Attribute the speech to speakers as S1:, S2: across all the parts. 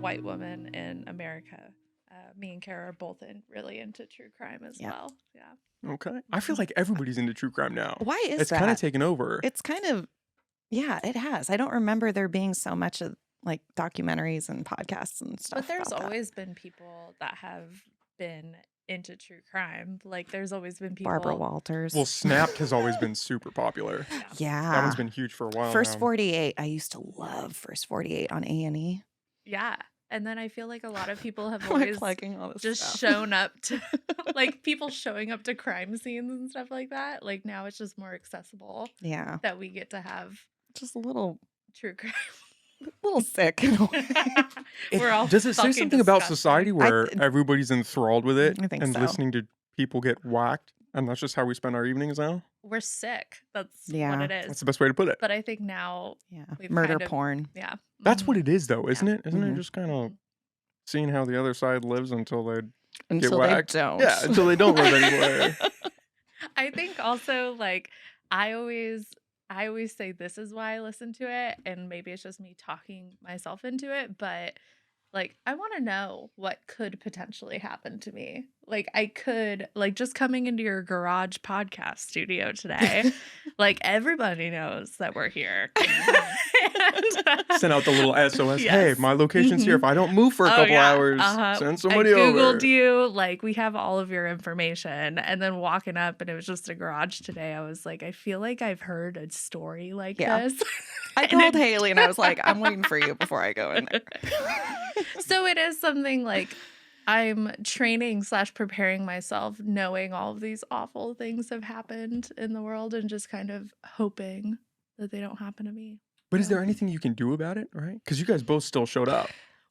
S1: white woman in America. Me and Kara are both really into true crime as well. Yeah.
S2: Okay. I feel like everybody's into true crime now.
S3: Why is
S2: it's
S3: that?
S2: kind of taken over.
S3: It's kind of, yeah, it has. I don't remember there being so much of like documentaries and podcasts and stuff.
S1: But there's
S3: about
S1: always been people that have been into true crime. Like there's always been people.
S3: Barbara Walters.
S2: Well, Snapped has always been super popular.
S3: Yeah.
S2: That one's been huge for a while.
S3: First
S2: now.
S3: 48. I used to love First 48 on A&E.
S1: Yeah. And then I feel like a lot of people have
S3: Am I
S1: always
S3: plugging all this
S1: just
S3: stuff?
S1: shown up to like people showing up to crime scenes and stuff like that. Like now it's just more accessible
S3: Yeah.
S1: that we get to have
S3: Just a little
S1: true crime.
S3: sick in a way.
S1: We're all
S2: Does it say
S1: fucking
S2: something about
S1: disgusting.
S2: society where everybody's enthralled with it
S3: I think
S2: and
S3: so.
S2: listening to people get whacked? And that's just how we spend our evenings now?
S1: We're sick. That's
S3: Yeah.
S1: what it is.
S2: That's the best way to put it.
S1: But I think now,
S3: Yeah.
S1: We've
S3: Murder
S1: kind of-
S3: porn.
S1: yeah.
S2: That's
S1: Mhm.
S2: what it is, though, isn't it? Isn't
S3: Mhm.
S2: it just kind of seeing how the other side lives until they
S3: Until
S2: get
S3: they
S2: whacked?
S3: don't.
S2: Yeah, until they don't live anymore.
S1: I think also like I always say this is why I listen to it, and maybe it's just me talking myself into it, but like I want to know what could potentially happen to me. Like I could like just coming into your garage podcast studio today, like everybody knows that we're here.
S2: Send out the little SOS.
S1: Yes.
S2: Hey, my location's here. If I don't move for a couple hours, send somebody
S1: I Googled
S2: over.
S1: you. Like we have all of your information. And then walking up and it was just a garage today. I was like, I feel like I've heard a story like this.
S3: I told Hailee and I was like, I'm waiting for you before I go in there.
S1: So it is something like I'm training / preparing myself, knowing all of these awful things have happened in the world and just kind of hoping that they don't happen to me.
S2: But is there anything you can do about it, right? Because you guys both still showed up.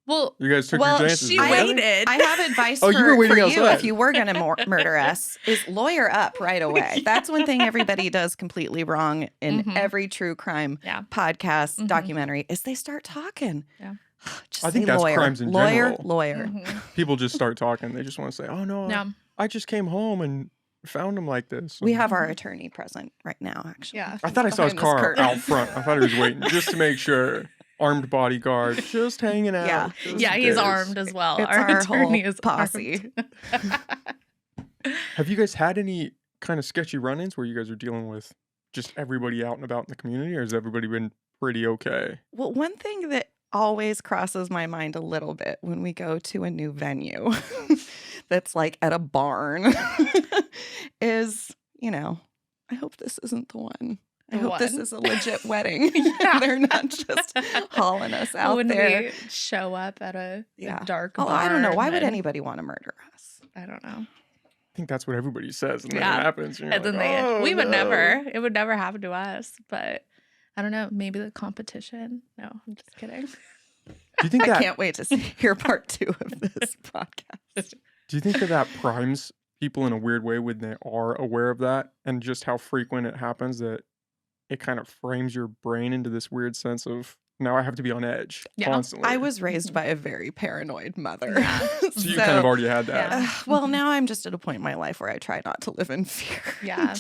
S1: Well,
S2: You guys took your chances.
S1: she
S2: right?
S1: waited.
S3: I have advice
S2: Oh,
S3: for,
S2: you were waiting
S3: for you
S2: outside.
S3: if you were going to murder us, is lawyer up right away. That's one thing everybody does completely wrong in
S1: Mhm.
S3: every true crime
S1: Yeah.
S3: podcast,
S1: Mhm.
S3: documentary, is they start talking.
S1: Yeah.
S3: Just
S2: I think
S3: say
S2: that's
S3: lawyer.
S2: crimes in
S3: lawyer,
S2: general.
S3: Lawyer.
S1: Mhm.
S2: People just start talking. They just want to say, oh, no,
S1: Yeah.
S2: I just came home and found him like this.
S3: We
S2: And
S3: have our
S1: Mhm.
S3: attorney present right now, actually.
S1: Yeah.
S2: I thought I saw his
S3: behind this
S2: car
S3: curtain.
S2: out front. I thought he was waiting just to make sure. Armed bodyguard, just hanging out.
S3: Yeah.
S2: just
S1: Yeah,
S2: in
S1: he's
S2: case.
S1: armed as well.
S3: It's
S1: Our
S3: our
S1: attorney
S3: whole
S1: is
S3: posse.
S1: armed.
S2: Have you guys had any kind of sketchy run-ins where you guys are dealing with just everybody out and about in the community, or has everybody been pretty okay?
S3: Well, one thing that always crosses my mind a little bit when we go to a new venue that's like at a barn is, I hope this isn't the one. I
S1: The
S3: hope this
S1: one?
S3: is a legit wedding.
S1: Yeah.
S3: They're not just hauling us out
S1: When
S3: there.
S1: we show up at a
S3: Yeah.
S1: dark
S3: Oh, I don't know. Why
S1: barn
S3: would
S1: and-
S3: anybody want to murder us?
S1: I don't know.
S2: I think that's what everybody says, and then
S1: Yeah.
S2: it happens. And,
S1: And
S2: you're
S1: then
S2: like, oh,
S1: we would
S2: no."
S1: never. It would never happen to us. But I don't know. Maybe the competition. No, I'm just kidding.
S2: Do you think
S3: I
S2: that?
S3: can't wait to hear part 2 of this podcast.
S2: Do you think that primes people in a weird way when they are aware of that, and just how frequent it happens that it kind of frames your brain into this weird sense of now I have to be on edge
S1: Yeah.
S2: constantly?
S3: I was raised by a very paranoid mother.
S1: Yeah.
S2: So you kind of already had that.
S1: Yeah.
S3: Well, now I'm just at a point in my life where I try not to live in fear.
S1: Yeah.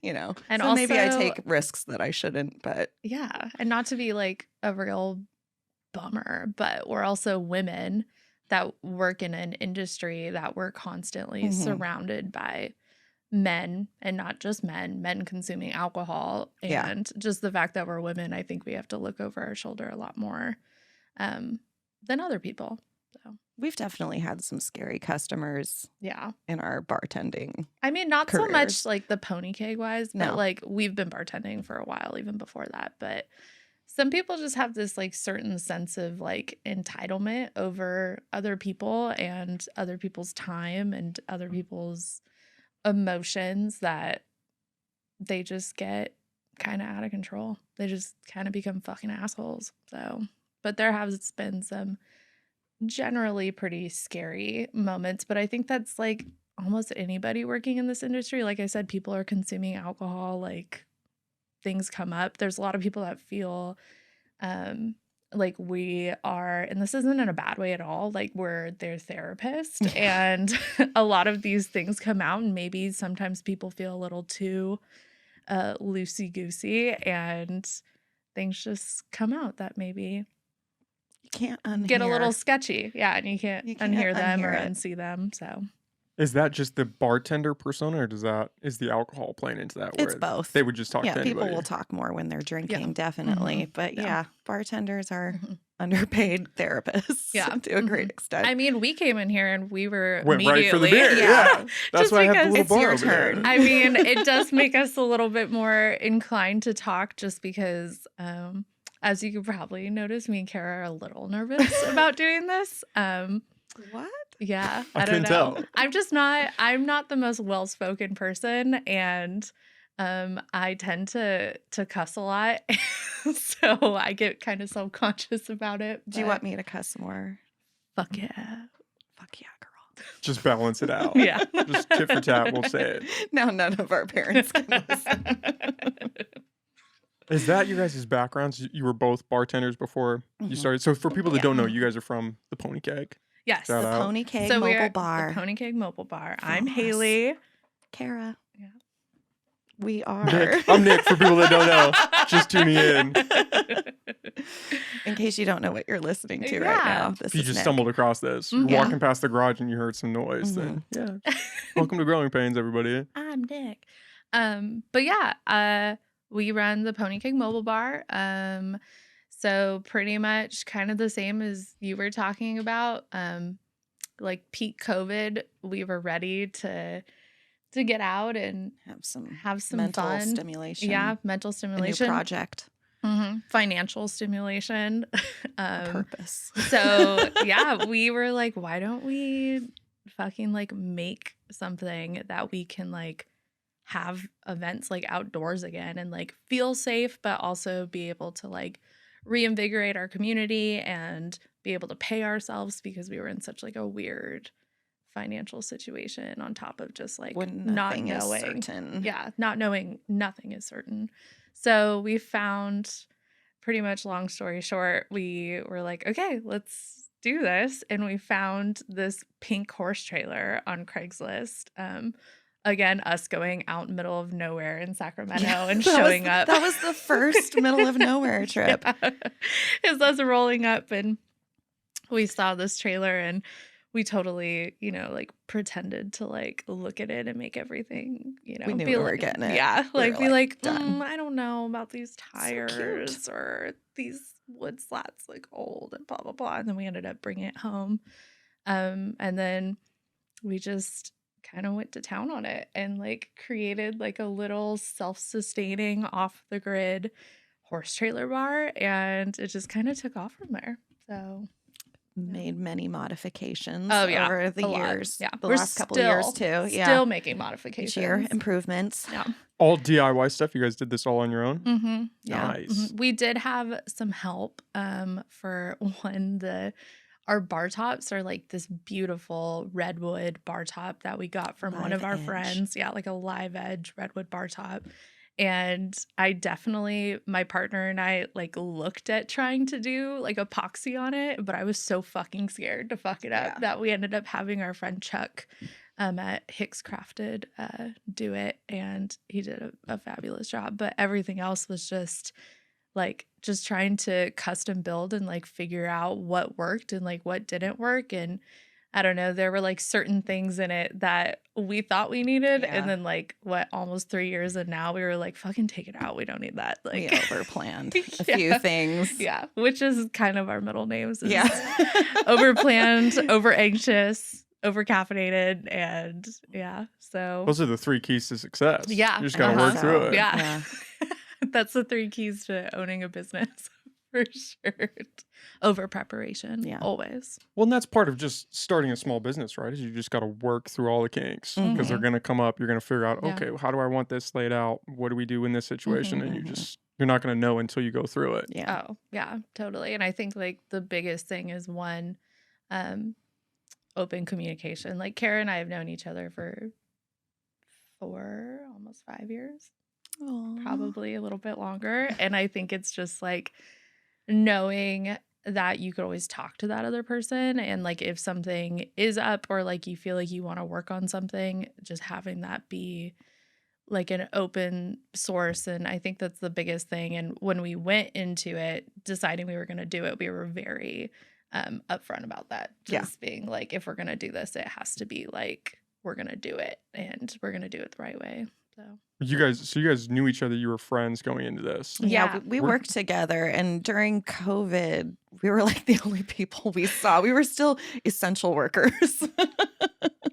S3: And so maybe I
S1: also-
S3: take risks that I shouldn't, but
S1: Yeah. And not to be like a real bummer, but we're also women that work in an industry that we're constantly
S3: Mhm.
S1: surrounded by men, and not just men consuming alcohol.
S3: Yeah.
S1: And just the fact that we're women, I think we have to look over our shoulder a lot more than other people. So
S3: we've definitely had some scary customers
S1: yeah.
S3: in our bartending.
S1: I mean, not so much
S3: Careers.
S1: like the Pony Keg wise, but
S3: No.
S1: like we've been bartending for a while, even before that. But some people just have this like certain sense of like entitlement over other people and other people's time and other people's emotions that they just get kind of out of control. They just kind of become fucking assholes. So, but there has been some generally pretty scary moments, but I think that's like almost anybody working in this industry. Like I said, people are consuming alcohol, like things come up. There's a lot of people that feel like we are, and this isn't in a bad way at all, like we're their therapist. And a lot of these things come out, and maybe sometimes people feel a little too loosey-goosey, and things just come out that maybe
S3: can't unhear.
S1: get a little sketchy. Yeah, and you can't unhear them or
S3: it.
S1: unsee them. So
S2: Is that just the bartender persona, or is the alcohol playing into that?
S3: It's
S2: Where
S3: both.
S2: They would just talk to
S3: Yeah, people
S2: anybody.
S3: will talk more when they're drinking, definitely. But
S1: Yeah.
S3: yeah, bartenders are
S1: Mhm.
S3: underpaid therapists
S1: Yeah.
S3: to a great extent.
S1: I mean, we came in here and we were
S2: Went right for the
S1: immediately.
S2: beer. Yeah. That's
S1: Just
S2: why I have the
S1: because
S2: little
S3: it's
S2: bar
S3: your
S2: over there.
S3: turn.
S1: I mean, it does make us a little bit more inclined to talk just because, as you could probably notice, me and Kara are a little nervous about doing this.
S3: What?
S1: Yeah,
S2: I
S1: I don't
S2: couldn't
S1: know.
S2: tell.
S1: I'm not the most well-spoken person, and I tend to cuss a lot. So I get kind of self-conscious about it.
S3: Do you
S1: but
S3: want me to cuss more?
S1: fuck yeah.
S3: Fuck yeah, girl.
S2: Just balance it out.
S1: Yeah.
S2: Just tit for tat, we'll say it.
S3: Now none of our parents can listen.
S2: Is that your guys' backgrounds? You were both bartenders before you
S3: Mhm.
S2: started. So for people that don't know,
S1: Mhm.
S2: you guys are from the Pony Keg.
S1: Yes.
S2: Shout
S3: The
S2: out.
S3: Pony Keg
S1: So
S3: Mobile
S1: we're
S3: Bar.
S1: the Pony Keg Mobile Bar. I'm
S3: Flores.
S1: Hailee.
S3: Kara.
S1: Yeah.
S3: We are.
S2: Nick. I'm Nick, for people that don't know. Just tuning in.
S3: In case you don't know what you're listening to right
S1: Yeah.
S3: now, this
S2: If you
S3: is
S2: just
S3: Nick.
S2: stumbled across this,
S1: Mhm.
S2: you're
S3: Yeah.
S2: walking past the garage and you heard some noise, then yeah. Welcome to Growing Pains, everybody.
S1: I'm Nick. But yeah, we run the Pony Keg Mobile Bar. So pretty much kind of the same as you were talking about. Like peak COVID, we were ready to get out and
S3: have some
S1: mental
S3: mental
S1: fun.
S3: stimulation.
S1: Yeah, mental
S3: A new
S1: stimulation,
S3: project.
S1: financial stimulation.
S3: A purpose.
S1: So yeah, we were like, why don't we fucking like make something that we can like have events like outdoors again and like feel safe, but also be able to like reinvigorate our community and be able to pay ourselves because we were in such like a weird financial situation on top of just like
S3: When
S1: not
S3: nothing is
S1: knowing.
S3: certain.
S1: Yeah, not knowing nothing is certain. So we found, pretty much long story short, we were like, okay, let's do this. And we found this pink horse trailer on Craigslist. Again, us going out middle of nowhere in Sacramento and showing up.
S3: That was the first middle of nowhere trip.
S1: Yeah. It's us rolling up and we saw this trailer and we totally, like pretended to like look at it and make everything,
S3: We knew
S1: be
S3: we were
S1: like,
S3: getting it.
S1: yeah,
S3: We
S1: like
S3: were
S1: be like,
S3: done.
S1: I don't know about these
S3: So
S1: tires
S3: cute.
S1: or these wood slats like old and blah blah blah. And then we ended up bringing it home, and then we just kind of went to town on it and like created like a little self-sustaining off the grid horse trailer bar, and it just kind of took off from there. So
S3: Made many modifications
S1: yeah,
S3: over the
S1: a lot.
S3: years.
S1: Yeah,
S3: The
S1: we're
S3: last couple of years too. Yeah.
S1: Still making
S3: Each
S1: modifications.
S3: year, improvements.
S1: Yeah.
S2: All DIY stuff. You guys did this all on your own?
S1: Mm-hmm. Yeah.
S2: Nice.
S1: We did have some help. For one, our bar tops are like this beautiful redwood bar top that we got from one
S3: Live
S1: of our
S3: edge.
S1: friends. Yeah, like a live edge redwood bar top. And my partner and I like looked at trying to do like epoxy on it, but I was so fucking scared to fuck it up
S3: Yeah.
S1: that we ended up having our friend Chuck at Hicks Crafted do it, and he did a fabulous job. But everything else was just trying to custom build and like figure out what worked and like what didn't work. And I don't know, there were like certain things in it that we thought we needed.
S3: Yeah.
S1: And then like almost 3 years and now we were like, fucking take it out. We don't need that.
S3: We
S1: Like
S3: overplanned a
S1: Yeah.
S3: few things.
S1: yeah, which is kind of our middle names. Is
S3: Yeah.
S1: overplanned, over anxious, over caffeinated, and yeah. So
S2: Those are the 3 keys to success.
S1: Yeah,
S2: You just got to
S1: uh-huh.
S2: work through it.
S1: yeah. That's the 3 keys to owning a business for sure. Over preparation.
S3: Yeah.
S1: Always.
S2: Well, and that's part of just starting a small business, right? Is you just got to work through all the kinks because they're
S1: Mhm.
S2: going to come up. You're going to figure out,
S1: Yeah.
S2: okay, how do I want this laid out? What do we do in this situation? And
S3: Mhm.
S2: you're not going to know until you go through it.
S3: Yeah.
S1: Oh, yeah, totally. And I think like the biggest thing is one, open communication. Like Kara and I have known each other for 4, almost 5 years,
S3: Aw.
S1: probably a little bit longer. And I think it's just like knowing that you could always talk to that other person. And like if something is up or like you feel like you want to work on something, just having that be like an open source. And I think that's the biggest thing. And when we went into it deciding we were going to do it, we were very upfront about that. Just being like, if we're going to do this, it has to be like, we're going to do it and we're going to do it the right way. So
S2: You guys knew each other. You were friends going into this.
S3: Yeah, we worked together, and during COVID, we were like the only people we saw. We were still essential workers.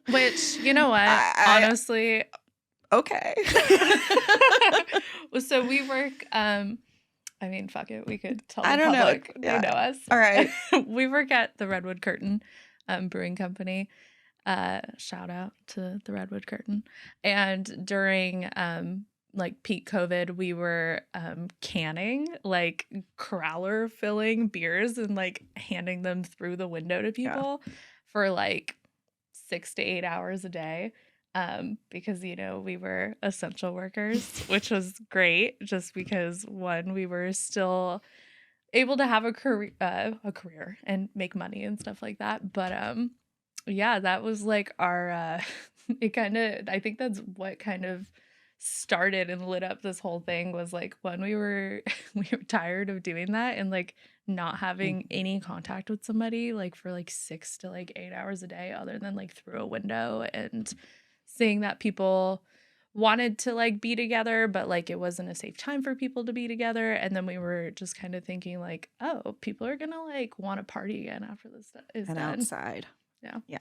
S1: Which, you know what? Honestly,
S3: okay.
S1: So we work. I mean, fuck it. We could tell.
S3: I don't know.
S1: They know us.
S3: All right.
S1: We work at the Redwood Curtain Brewing Company. Shout out to the Redwood Curtain. And during like peak COVID, we were canning, like crowler filling beers and like handing them through the window to people for like 6 to 8 hours a day. Because, you know, we were essential workers, which was great just because, one, we were still able to have a career and make money and stuff like that. But yeah, that was like our it kind of, I think that's what kind of started and lit up this whole thing, was like when we were tired of doing that and like not having any contact with somebody like for like 6 to like 8 hours a day other than like through a window, and seeing that people wanted to like be together but like it wasn't a safe time for people to be together. And then we were just kind of thinking like, oh, people are gonna like want to party again after this is
S3: And
S1: done.
S3: outside. Yeah.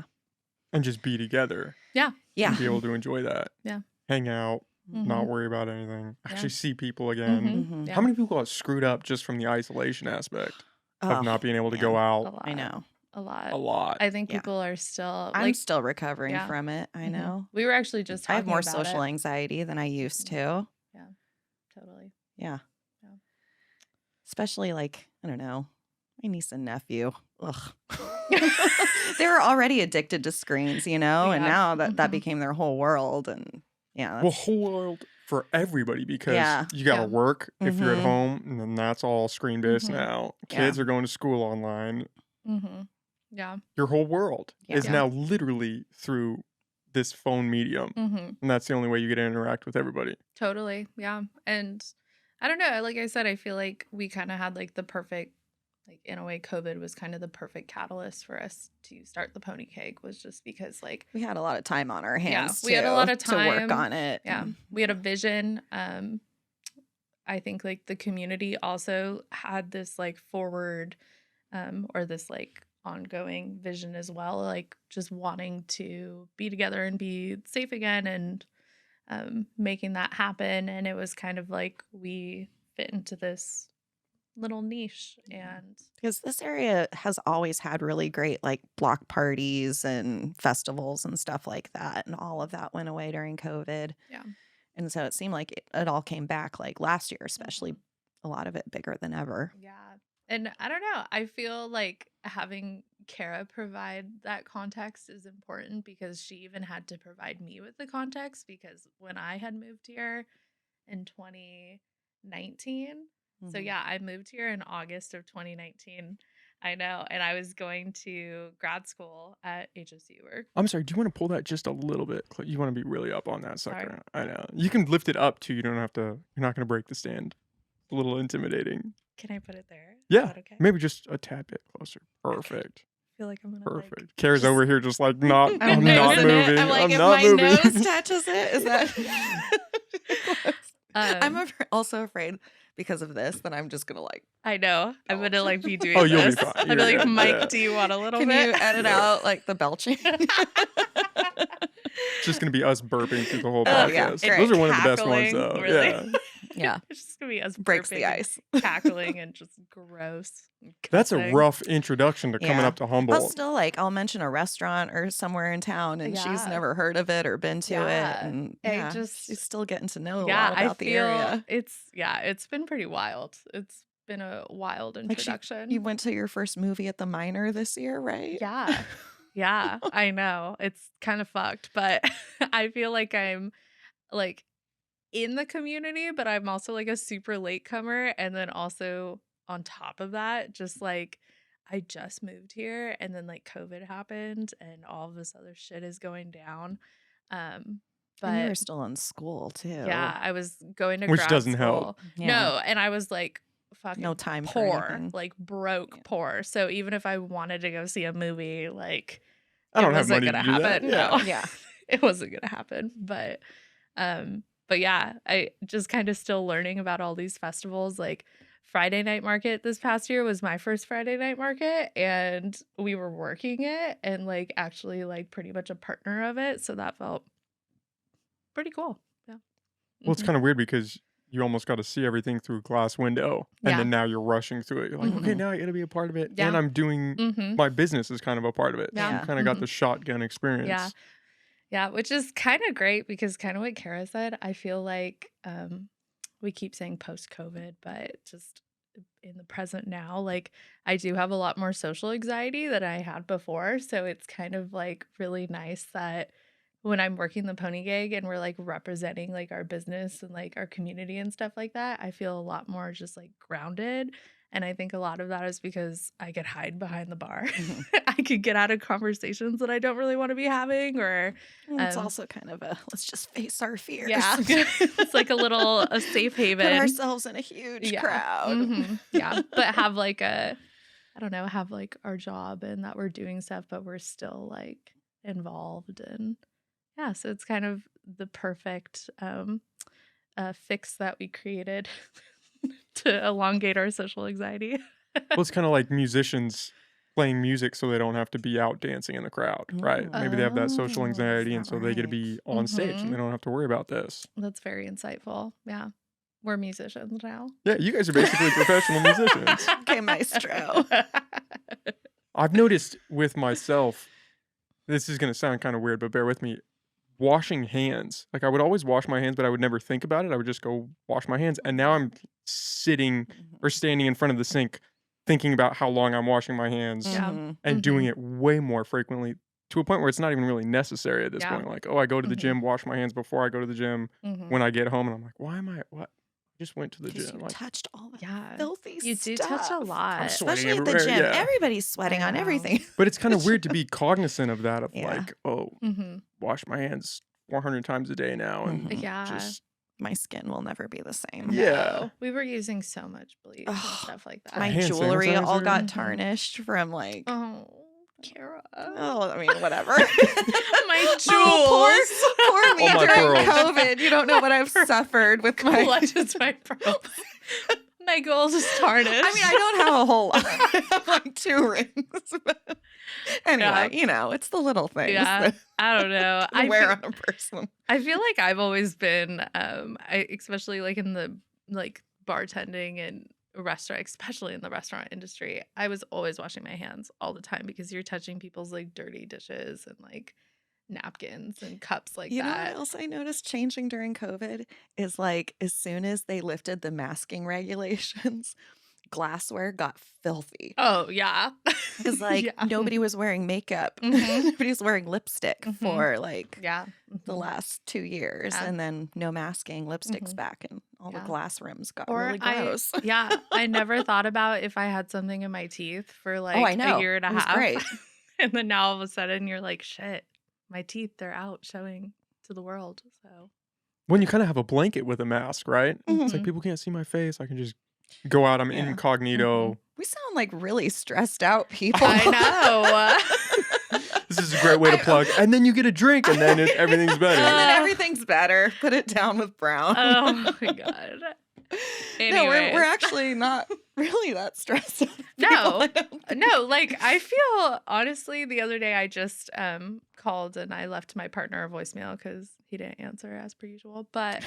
S2: And just be together.
S3: Yeah.
S2: And be able to enjoy that.
S1: Yeah.
S2: Hang out, not worry about anything. Actually see people again. How many people got screwed up just from the isolation aspect of not being able to go out?
S3: I know.
S1: A lot.
S2: A lot.
S1: I think people are still like,
S3: I'm still recovering from it. I know.
S1: We were actually just
S3: I have
S1: talking
S3: more
S1: about
S3: social
S1: it.
S3: anxiety than I used to.
S1: Yeah. Totally.
S3: Yeah. Especially like, I don't know, my niece and nephew. Ugh. They were already addicted to screens, you know, and now that became their whole world. And
S2: well, whole world for everybody, because you got to work if you're at home, and then that's all screen based now. Kids are going to school online.
S1: Yeah.
S2: Your whole world is now literally through this phone medium. And that's the only way you get to interact with everybody.
S1: Totally. Yeah. And I don't know. Like I said, I feel like we kind of had like the perfect, like in a way, COVID was kind of the perfect catalyst for us to start the Pony Keg, was just because like
S3: we had a lot of time on our hands.
S1: Yeah, we had a lot of time
S3: to work on it.
S1: Yeah. We had a vision. I think like the community also had this like forward or this like ongoing vision as well, like just wanting to be together and be safe again, and making that happen. And it was kind of like we fit into this little niche. And
S3: because this area has always had really great like block parties and festivals and stuff like that, and all of that went away during COVID. And so it seemed like it all came back like last year, especially a lot of it bigger than ever.
S1: And I don't know, I feel like having Kara provide that context is important, because she even had to provide me with the context, because when I had moved here in 2019, so yeah, I moved here in August of 2019. I know. And I was going to grad school at HSU.
S2: I'm sorry, do you want to pull that just a little bit? You want to be really up on that sucker. I know. You can lift it up too. You don't have to, you're not going to break the stand. It's a little intimidating.
S1: Can I put it there?
S2: Yeah.
S1: Okay?
S2: Maybe just a tad bit closer. Perfect.
S1: Okay. I feel like I'm going to
S2: Perfect. Kara's over here just like, I'm not moving.
S3: I'm like,
S2: I'm
S3: if
S2: not
S3: my
S2: moving.
S3: nose touches it, is that... I'm also afraid because of this that I'm just gonna like.
S1: I know. I'm gonna like be doing.
S2: Oh, you'll
S1: this.
S2: be fine.
S1: I'm like, Mike, do you want a little
S3: bit? Can you edit out like the belching?
S2: It's just gonna be us burping through the whole podcast.
S3: Yeah,
S2: those are one of the best ones, though.
S1: Really.
S3: Yeah.
S1: It's just gonna be us
S3: breaks the ice,
S1: cackling, and just gross.
S2: That's a rough introduction to coming up to Humboldt.
S3: But still, like, I'll mention a restaurant or somewhere in town, and she's never heard of it or been to it, and she's still getting to know a lot about the area.
S1: It's been pretty wild. It's been a wild introduction.
S3: Like you went to your first movie at the Minor this year, right?
S1: Yeah. Yeah, I know. It's kind of fucked, but I feel like I'm like in the community, but I'm also like a super latecomer. And then also on top of that, just like I just moved here, and then like COVID happened and all of this other shit is going down. But
S3: and you were still in school too.
S1: Yeah, I was going to
S2: which
S1: grad
S2: doesn't
S1: school.
S2: help.
S1: Yeah. No, and I was like
S3: No
S1: fucking
S3: time for
S1: poor,
S3: anything.
S1: like broke
S3: Yeah.
S1: poor. So even if I wanted to go see a movie, like
S2: I
S1: it
S2: don't have
S1: wasn't
S2: money to
S1: gonna
S2: do that.
S1: happen.
S2: Yeah.
S1: No,
S3: Yeah.
S1: it wasn't gonna happen. But yeah, I just kind of still learning about all these festivals. Like Friday Night Market this past year was my first Friday Night Market, and we were working it and like actually like pretty much a partner of it. So that felt pretty cool. Yeah.
S2: Well, it's
S1: Mhm.
S2: kind of weird because you almost got to see everything through a glass window, and
S1: Yeah.
S2: then now you're rushing through it. You're like, okay,
S3: Mhm.
S2: now I got to be a part of it, and
S1: Yeah.
S2: I'm doing
S1: Mm-hmm.
S2: my business is kind of a part of it. So you
S3: Yeah.
S2: kind of got
S1: Mhm.
S2: the shotgun
S1: Yeah.
S2: experience.
S1: Yeah, which is kind of great because kind of what Kara said, I feel like we keep saying post-COVID, but just in the present now, like I do have a lot more social anxiety than I had before. So it's kind of like really nice that when I'm working the pony gig and we're like representing like our business and like our community and stuff like that, I feel a lot more just like grounded. And I think a lot of that is because I could hide behind the bar.
S3: Mhm.
S1: I could get out of conversations that I don't really want to be having, or
S3: And it's
S1: um,
S3: also kind of a let's just face our fears.
S1: yeah, it's like a safe
S3: Put
S1: haven.
S3: ourselves in a huge
S1: Yeah.
S3: crowd.
S1: Yeah. But have like I don't know, have like our job and that we're doing stuff, but we're still like involved. And yeah, so it's kind of the perfect fix that we created to elongate our social anxiety.
S2: Well, it's kind of like musicians playing music so they don't have to be out dancing in the crowd, right?
S3: Mm.
S2: Maybe they have that social
S1: Oh,
S2: anxiety, and
S3: that
S2: so they get to
S3: right?
S2: be on stage and they don't have to worry about this.
S1: That's very insightful. Yeah. We're musicians now.
S2: Yeah, you guys are basically professional musicians.
S3: Okay, maestro.
S2: I've noticed with myself, this is going to sound kind of weird, but bear with me. Washing hands. Like I would always wash my hands, but I would never think about it. I would just go wash my hands. And now I'm sitting or standing in front of the sink thinking about how long I'm washing my hands
S1: Yeah.
S3: Mhm.
S2: and doing it way more frequently to a point where it's not even really necessary at this
S1: Yeah.
S2: point. Like, oh, I go to the
S1: Mhm.
S2: gym, wash my hands before I go to the gym.
S1: Mhm.
S2: When I get home, and I'm like, why am I, what? I just went to the
S3: 'Cause
S2: gym.
S3: you
S2: Like,
S3: touched all the
S1: Yeah.
S3: filthy
S1: You do touch a
S3: stuff.
S1: lot.
S2: I'm sweating
S3: Especially at the
S2: everywhere,
S3: gym.
S2: yeah.
S3: Everybody's sweating
S1: I
S3: on
S1: know.
S3: everything.
S2: But it's kind of weird to be cognizant of that, of
S3: Yeah.
S2: like, oh,
S1: Mm-hmm.
S2: wash my hands 400 times a day now. And
S3: Mhm.
S1: Yeah.
S2: just,
S3: My skin will never be the same.
S2: Yeah.
S1: No, we were using so much bleach and
S3: Ugh,
S1: stuff like that.
S3: My
S2: hand
S3: jewelry all
S2: sanitizer.
S3: got
S1: Mhm.
S3: tarnished from like
S1: Oh, Kara.
S3: oh, I mean, whatever.
S1: My jewels.
S3: Oh, poor me
S2: All my
S3: during
S2: pearls.
S3: COVID. You don't know what I've suffered with my.
S1: Clutches my pearls. My gold is tarnished.
S3: I mean, I don't have a whole lot. I have like 2 rings. But anyway,
S1: Yeah.
S3: it's the little things
S1: Yeah.
S3: that
S1: I don't know.
S3: you wear on a person.
S1: I feel like I've always been, especially like in the like bartending and restaurant, especially in the restaurant industry, I was always washing my hands all the time because you're touching people's like dirty dishes and like napkins and cups like
S3: You know what
S1: that.
S3: else I noticed changing during COVID is like as soon as they lifted the masking regulations, glassware got filthy.
S1: Oh yeah.
S3: Because like
S1: Yeah.
S3: nobody was wearing makeup.
S1: Mhm.
S3: Nobody was wearing lipstick
S1: Mhm.
S3: for like
S1: Yeah.
S3: the
S1: Mhm.
S3: last 2 years.
S1: Yeah.
S3: And then no masking, lipstick's
S1: Mhm.
S3: back, and all
S1: Yeah.
S3: the glass rims got
S1: Or
S3: really gross.
S1: I never thought about if I had something in my teeth for like
S3: Oh, I know.
S1: a year and a
S3: It was
S1: half.
S3: great.
S1: And then now all of a sudden you're like, shit, my teeth, they're out showing to the world. So
S2: when you kind of have a blanket with a mask, right? It's like
S1: Mhm.
S2: people can't see my face. I can just go out. I'm
S3: Yeah.
S2: incognito.
S3: We sound like really stressed out people.
S1: I know.
S2: This is a great way to plug. And then you get a drink, and then everything's
S3: And
S2: better.
S3: then everything's better. Put it down with brown.
S1: Oh my god.
S3: No, we're
S1: Anyways.
S3: actually not really that stressed out.
S1: No.
S3: I don't think.
S1: No, like I feel honestly the other day I just called and I left my partner a voicemail because he didn't answer as per usual. But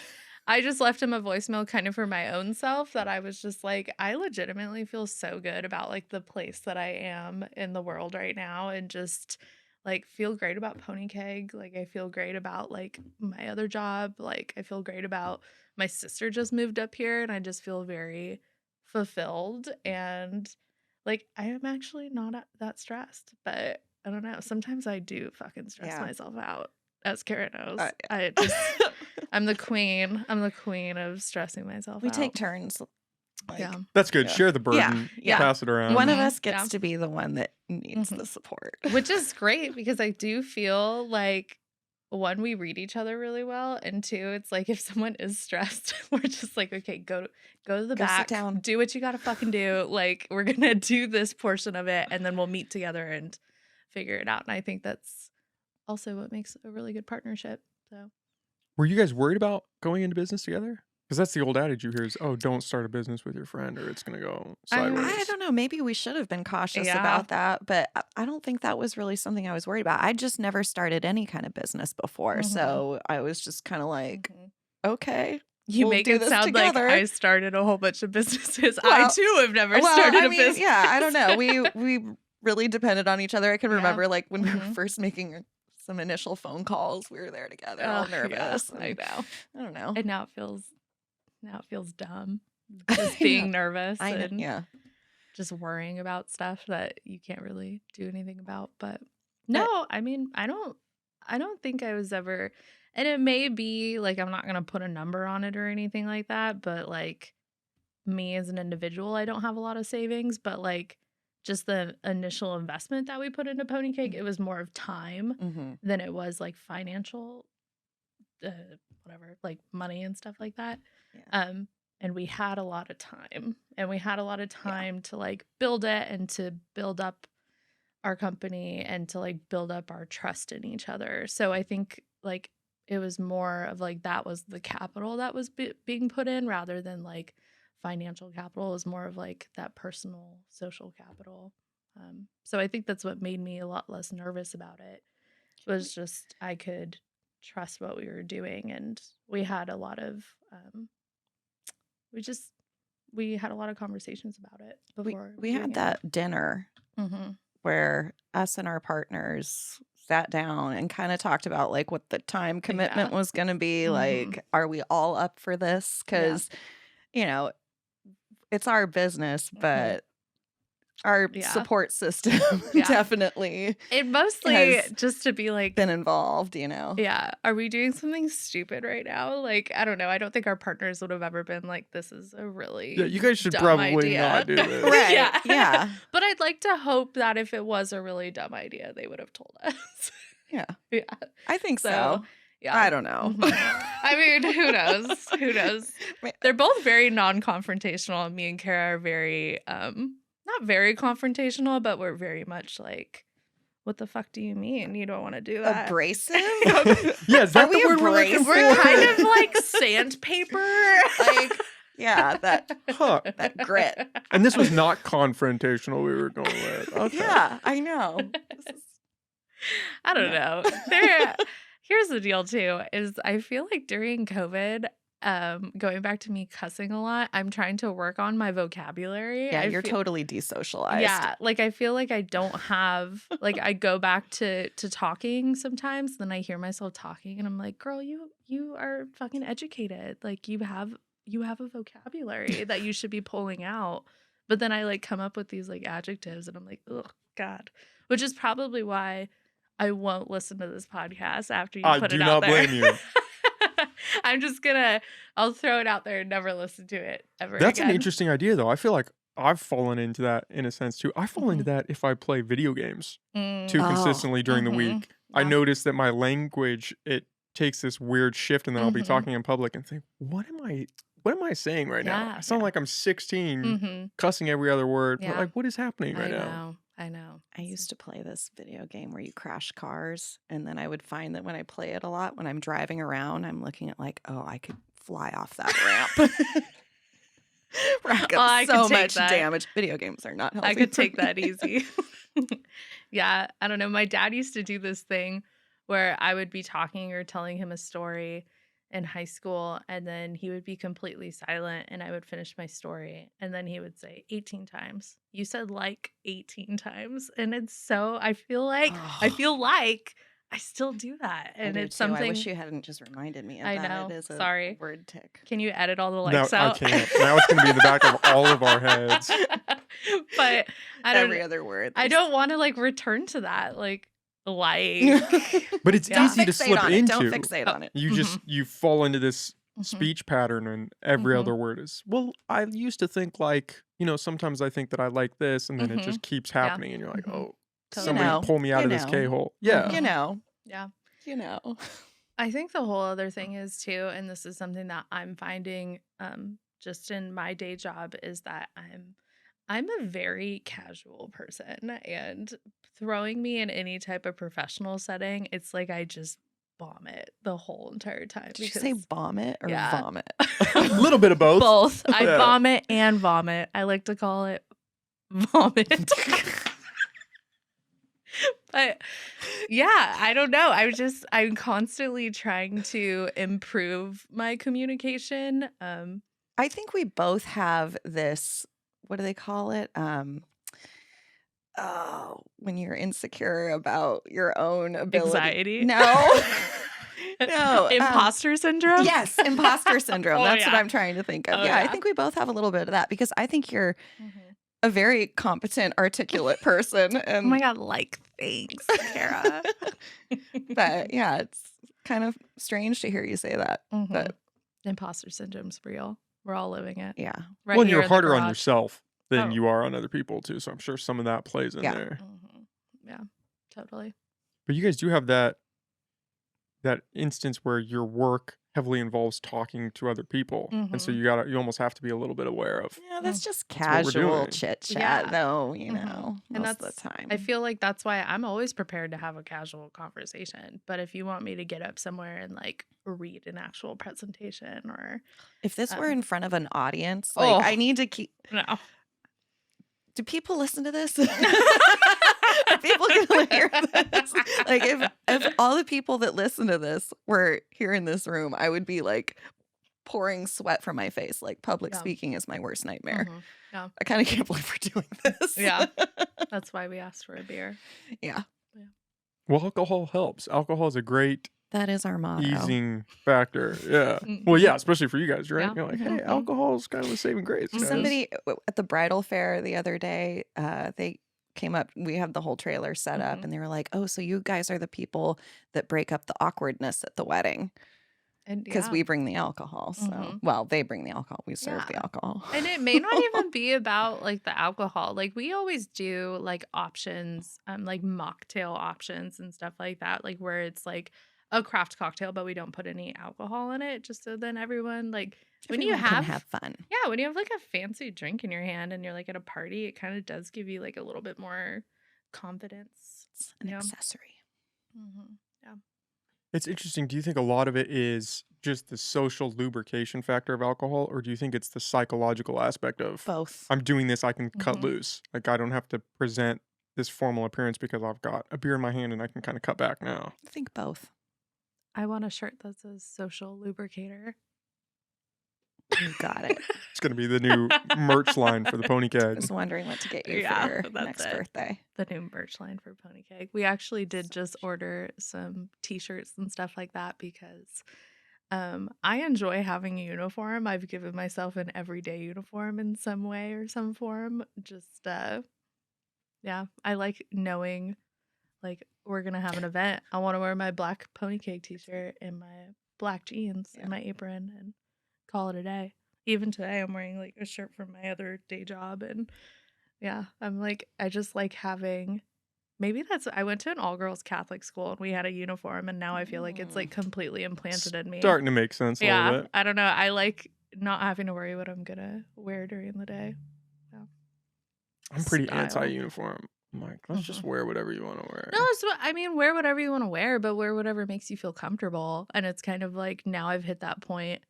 S1: I just left him a voicemail kind of for my own self that I was just like, I legitimately feel so good about like the place that I am in the world right now and just like feel great about Pony Keg. Like I feel great about like my other job. Like I feel great about my sister just moved up here and I just feel very fulfilled and like I am actually not that stressed, but I don't know. Sometimes I do fucking stress
S3: Yeah.
S1: myself out, as Kara knows.
S3: Yeah.
S1: I just I'm the queen. I'm the queen of stressing myself
S3: We
S1: out.
S3: take turns. Like,
S1: Yeah.
S2: That's good.
S3: Yeah.
S2: Share the burden.
S3: Yeah.
S2: Pass it around.
S3: One of
S1: Mhm.
S3: us gets
S1: Yeah.
S3: to be the one that needs
S1: Mhm.
S3: the support.
S1: Which is great because I do feel like one, we read each other really well, and two, it's like if someone is stressed, we're just like, okay, go to the
S3: Go sit
S1: back,
S3: down.
S1: do what you gotta fucking do. Like, we're gonna do this portion of it, and then we'll meet together and figure it out. And I think that's also what makes a really good partnership. So
S2: Were you guys worried about going into business together? Because that's the old adage you hear is, oh, don't start a business with your friend or it's going to go
S3: I
S2: sideways.
S3: don't know. Maybe we should have been cautious
S1: Yeah.
S3: about that, but I don't think that was really something I was worried about. I just never started any kind of business before.
S1: Mhm.
S3: So I was just kind of like,
S1: Mhm.
S3: okay,
S1: You
S3: we'll
S1: make
S3: do
S1: it
S3: this
S1: sound
S3: together.
S1: like I started a whole bunch of businesses. I
S3: Well-
S1: too have never
S3: well,
S1: started
S3: I
S1: a
S3: mean,
S1: business.
S3: yeah, I don't know. We really depended on each other. I can
S1: Yeah.
S3: remember like when we were
S1: Mhm.
S3: first making some initial phone calls, we were there together,
S1: Oh,
S3: all
S1: yeah,
S3: nervous.
S1: I
S3: and
S1: know.
S3: I don't know.
S1: And now it feels dumb.
S3: I
S1: Just
S3: know.
S1: being nervous
S3: I know.
S1: and
S3: Yeah.
S1: just worrying about stuff that you can't really do anything about. But no, I mean, I don't think I was ever, and it may be like, I'm not gonna put a number on it or anything like that, but like me as an individual, I don't have a lot of savings, but like just the initial investment that we put into Pony Keg, it was more of time
S3: Mm-hmm.
S1: than it was like financial, whatever, like money and stuff like that.
S3: Yeah.
S1: And we had a lot of time, to like build it and to build up our company and to like build up our trust in each other. So I think like it was more of like that was the capital that was being put in rather than like financial capital. It was more of like that personal social capital. So I think that's what made me a lot less nervous about it, was just I could trust what we were doing, and we had a lot of we had a lot of conversations about it before
S3: We
S1: doing
S3: had
S1: it.
S3: that dinner
S1: Mm-hmm.
S3: where us and our partners sat down and kind of talked about like what the time commitment was going to be.
S1: Mhm.
S3: Like, are we all up for this? Because, you know, it's our business, but our
S1: Yeah.
S3: support system
S1: Yeah.
S3: definitely
S1: It mostly
S3: has
S1: just to be like,
S3: been involved, you know?
S1: yeah, are we doing something stupid right now? Like, I don't know. I don't think our partners would have ever been like, this is a really
S2: Yeah, you guys should
S1: dumb
S2: probably
S1: idea.
S2: not do this.
S3: Right.
S1: Yeah.
S3: Yeah.
S1: But I'd like to hope that if it was a really dumb idea, they would have told us.
S3: Yeah.
S1: Yeah.
S3: I think so.
S1: So, yeah.
S3: I don't know.
S1: Mhm. I mean, who knows? Who knows? They're both very non-confrontational. Me and Kara are very, not very confrontational, but we're very much like, what the fuck do you mean? You don't want to do that?
S3: Abrasive?
S2: Yeah, is that
S3: Are
S2: the
S3: we
S2: word we're looking
S3: abrasive?
S2: for?
S1: We're kind of like sandpaper.
S3: Like, yeah, that
S2: Huh.
S3: grit.
S2: And this was not confrontational we were going with. Okay.
S3: Yeah, I know. This is-
S1: I don't know. Here's the deal too, is I feel like during COVID, going back to me cussing a lot, I'm trying to work on my vocabulary.
S3: yeah,
S1: I
S3: you're
S1: feel-
S3: totally desocialized.
S1: Yeah, like I feel like I don't have, like I go back to talking sometimes, then I hear myself talking and I'm like, girl, you are fucking educated. Like you have a vocabulary that you should be pulling out. But then I like come up with these like adjectives and I'm like, oh God. Which is probably why I won't listen to this podcast after you
S2: I
S1: put
S2: do
S1: it out
S2: not
S1: there.
S2: blame you.
S1: I'm just I'll throw it out there and never listen to it ever
S2: That's
S1: again.
S2: an interesting idea, though. I feel like I've fallen into that in a sense, too. I fall into that if I play video games too
S3: Oh.
S2: consistently during the week. I
S1: Yeah.
S2: notice that my language, it takes this weird shift, and then I'll be
S1: Mhm.
S2: talking in public and think, what am I saying right now?
S1: Yeah,
S2: I sound
S1: yeah.
S2: like I'm 16,
S1: Mhm.
S2: cussing every other word.
S1: Yeah.
S2: Like, what is happening right now?
S1: I know.
S3: I used to play this video game where you crash cars, and then I would find that when I play it a lot, when I'm driving around, I'm looking at like, oh, I could fly off that ramp. Rack up
S1: I could
S3: so
S1: take
S3: much
S1: that.
S3: damage. Video games are not healthy.
S1: I could
S3: for
S1: take that
S3: me.
S1: easy. Yeah, I don't know. My dad used to do this thing where I would be talking or telling him a story in high school, and then he would be completely silent, and I would finish my story, and then he would say 18 times. You said like 18 times, and it's so I feel like I still do that,
S3: I
S1: and
S3: do
S1: it's
S3: too.
S1: something.
S3: I wish you hadn't just reminded me of
S1: I
S3: that.
S1: know.
S3: It is a
S1: Sorry.
S3: word tick.
S1: Can you edit all the
S2: No,
S1: likes out?
S2: I can't. Now it's going to be in the back of all of our heads.
S1: But I don't.
S3: Every other word.
S1: I don't want to like return to that like.
S2: But it's
S1: Yeah.
S2: easy to slip
S3: on
S2: into.
S3: it. Don't fixate on it.
S2: You just you fall into this speech pattern, and every
S1: Mhm.
S2: other word is, well, I used to think like, sometimes I think that I like this, and then it just keeps happening, and you're like,
S1: Mhm.
S2: oh,
S1: Totally.
S2: somebody pull me out of this
S3: know.
S2: K-hole. Yeah.
S3: You know.
S1: Yeah.
S3: you know.
S1: I think the whole other thing is too, and this is something that I'm finding just in my day job, is that I'm a very casual person, and throwing me in any type of professional setting, it's like I just vomit the whole entire time
S3: Did you say
S1: because
S3: vomit or
S1: yeah.
S3: vomit?
S2: A little bit of both.
S1: Both. I
S2: Yeah.
S1: vomit and vomit. I like to call it vomit. But yeah, I don't know. I'm constantly trying to improve my communication.
S3: I think we both have this, what do they call it? When you're insecure about your own ability.
S1: Anxiety.
S3: No. No.
S1: Imposter syndrome?
S3: Yes, imposter syndrome.
S1: Oh,
S3: That's what
S1: yeah.
S3: I'm trying to think of.
S1: Oh,
S3: yeah, I
S1: yeah.
S3: think we both have a little bit of that because I think you're
S1: Mhm.
S3: a very competent, articulate person.
S1: Oh
S3: And
S1: my God, like, thanks, Kara.
S3: but yeah, it's kind of strange to hear you say that.
S1: Mhm.
S3: But
S1: Imposter syndrome's real. We're all living it.
S3: yeah.
S1: Right
S2: Well, and
S1: here
S2: you're
S1: in the
S2: harder on
S1: garage.
S2: yourself than
S1: Oh.
S2: you are on other people too. So I'm sure some of that plays in
S3: Yeah.
S2: there.
S1: Mhm. Yeah, totally.
S2: But you guys do have that instance where your work heavily involves talking to other people, and so
S1: Mhm.
S2: you almost have to be a little bit aware of.
S3: Yeah, that's just
S2: That's what we're
S3: casual
S2: doing.
S3: chit chat,
S1: Yeah.
S3: though, you
S1: Mhm.
S3: know,
S1: And
S3: most of the time.
S1: I feel like that's why I'm always prepared to have a casual conversation. But if you want me to get up somewhere and like read an actual presentation or
S3: If this were in front of an audience,
S1: Oh.
S3: like I need to keep.
S1: no.
S3: Do people listen to this? Are people gonna hear this? Like if all the people that listen to this were here in this room, I would be like pouring sweat from my face. Like public
S1: Yeah.
S3: speaking is my worst nightmare.
S1: Mhm. Yeah.
S3: I kind of can't believe we're doing this.
S1: Yeah. That's why we asked for a beer.
S3: Yeah.
S2: Well, alcohol helps. Alcohol is a great
S3: That is our motto.
S2: easing factor. Yeah. Well, yeah, especially for you guys, right?
S1: Yeah.
S2: You're like, hey,
S1: Mhm.
S2: alcohol is kind of a saving grace. guys.
S3: Somebody at the bridal fair the other day, they came up. We had the whole trailer set up,
S1: Mhm.
S3: and they were like, "Oh, so you guys are the people that break up the awkwardness at the wedding
S1: And
S3: because
S1: yeah.
S3: we bring the alcohol." So,
S1: Mhm.
S3: well, they bring the alcohol. We serve the
S1: Yeah.
S3: alcohol.
S1: And it may not even be about like the alcohol. Like we always do like options, like mocktail options and stuff like that, like where it's like a craft cocktail, but we don't put any alcohol in it, just so then everyone like when you
S3: Everyone can
S1: have
S3: have fun.
S1: yeah, when you have like a fancy drink in your hand and you're like at a party, it kind of does give you like a little bit more confidence.
S3: It's an
S1: Yeah.
S3: accessory.
S1: Mhm. Yeah.
S2: It's interesting. Do you think a lot of it is just the social lubrication factor of alcohol, or do you think it's the psychological aspect of
S3: Both.
S2: I'm doing this, I can cut
S1: Mhm.
S2: loose. Like I don't have to present this formal appearance because I've got a beer in my hand and I can kind of cut back now.
S3: I think both.
S1: I want a shirt that says social lubricator.
S3: You got it.
S2: It's going to be the new merch line for the Pony
S3: I
S2: Keg.
S3: was wondering what to get you
S1: Yeah,
S3: for your
S1: that's
S3: next
S1: it.
S3: birthday.
S1: The new merch line for Pony Keg. We actually did just order some t-shirts and stuff like that because I enjoy having a uniform. I've given myself an everyday uniform in some way or some form. Just yeah, I like knowing like we're gonna have an event. I want to wear my black Pony Keg t-shirt and my black jeans
S3: Yeah.
S1: and my apron and call it a day. Even today I'm wearing like a shirt from my other day job, and yeah, I'm like I just like having maybe that's I went to an all-girls Catholic school and we had a uniform, and now I feel like it's like completely implanted in me.
S2: Starting to make sense a little
S1: Yeah,
S2: bit.
S1: I don't know. I like not having to worry what I'm gonna wear during the day.
S2: I'm pretty
S1: Style.
S2: anti-uniform. I'm like, let's just wear whatever you want to wear.
S1: No, it's what I mean, wear whatever you want to wear, but wear whatever makes you feel comfortable. And it's kind of like now I've hit that point.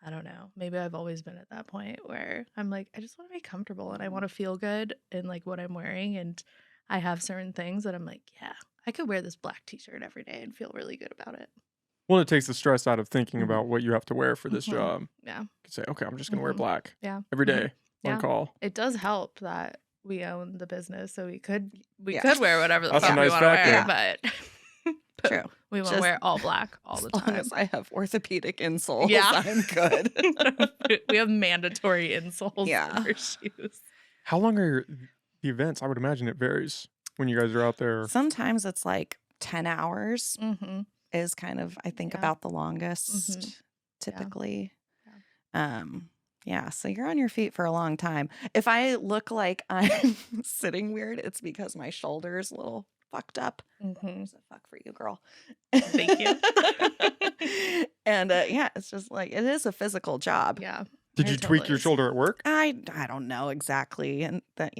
S1: I don't know. Maybe I've always been at that point where I'm like, I just want to be comfortable and I want to feel good in like what I'm wearing. And I have certain things that I'm like, yeah, I could wear this black t-shirt every day and feel really good about it.
S2: Well, it takes the stress out of thinking
S3: Mhm.
S2: about what you have to wear for this
S1: Mhm.
S2: job.
S1: Yeah.
S2: You can say, okay, I'm just going to wear
S1: Mhm.
S2: black
S1: Yeah.
S2: every day
S1: Yeah.
S2: on call.
S1: It does help that we own the business, so we could
S3: Yeah.
S1: wear whatever the
S2: That's a
S1: fuck we
S2: nice
S1: want to wear,
S2: factor.
S1: but
S3: True.
S1: we won't
S3: Just-
S1: wear all black all the
S3: As long
S1: time.
S3: as I have orthopedic insoles,
S1: Yeah.
S3: I'm good.
S1: We have mandatory insoles
S3: Yeah.
S1: in our shoes.
S2: How long are the events? I would imagine it varies when you guys are out there.
S3: Sometimes it's like 10 hours
S1: Mm-hmm.
S3: is kind of, I think,
S1: Yeah.
S3: about the longest
S1: Mhm.
S3: typically. Yeah, so you're on your feet for a long time. If I look like I'm sitting weird, it's because my shoulder's a little fucked up.
S1: Mhm.
S3: There's a fuck for you, girl.
S1: Thank you.
S3: And yeah, it's just like it is a physical job.
S1: Yeah.
S2: Did
S1: it
S2: you tweak
S1: totally
S2: your
S1: is.
S2: shoulder at work?
S3: I don't know exactly, and that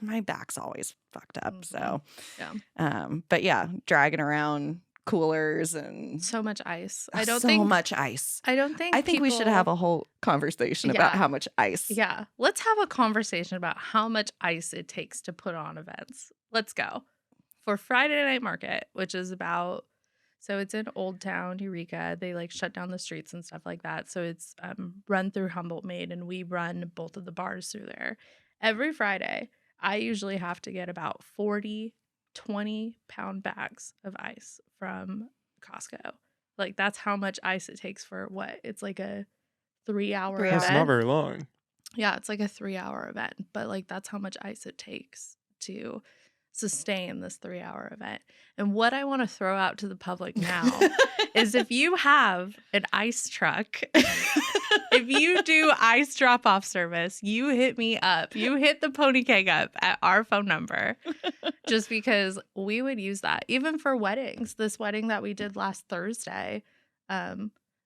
S3: my back's always fucked up. So
S1: Yeah.
S3: but yeah, dragging around coolers and
S1: So much ice.
S3: so much ice.
S1: I don't think
S3: I think we should have a whole conversation about
S1: Yeah.
S3: how much ice.
S1: Yeah. Let's have a conversation about how much ice it takes to put on events. Let's go. For Friday Night Market, which is so it's in Old Town, Eureka. They like shut down the streets and stuff like that. So it's run through Humboldt Maid, and we run both of the bars through there. Every Friday, I usually have to get about 40 20-pound bags of ice from Costco. Like that's how much ice it takes for what? It's like a 3-hour
S3: 3
S1: event.
S2: That's not very long.
S1: Yeah, it's like a 3-hour event, but like that's how much ice it takes to sustain this 3-hour event. And what I want to throw out to the public now is if you have an ice truck, if you do ice drop-off service, you hit me up. You hit the Pony Keg up at our phone number just because we would use that. Even for weddings. This wedding that we did last Thursday,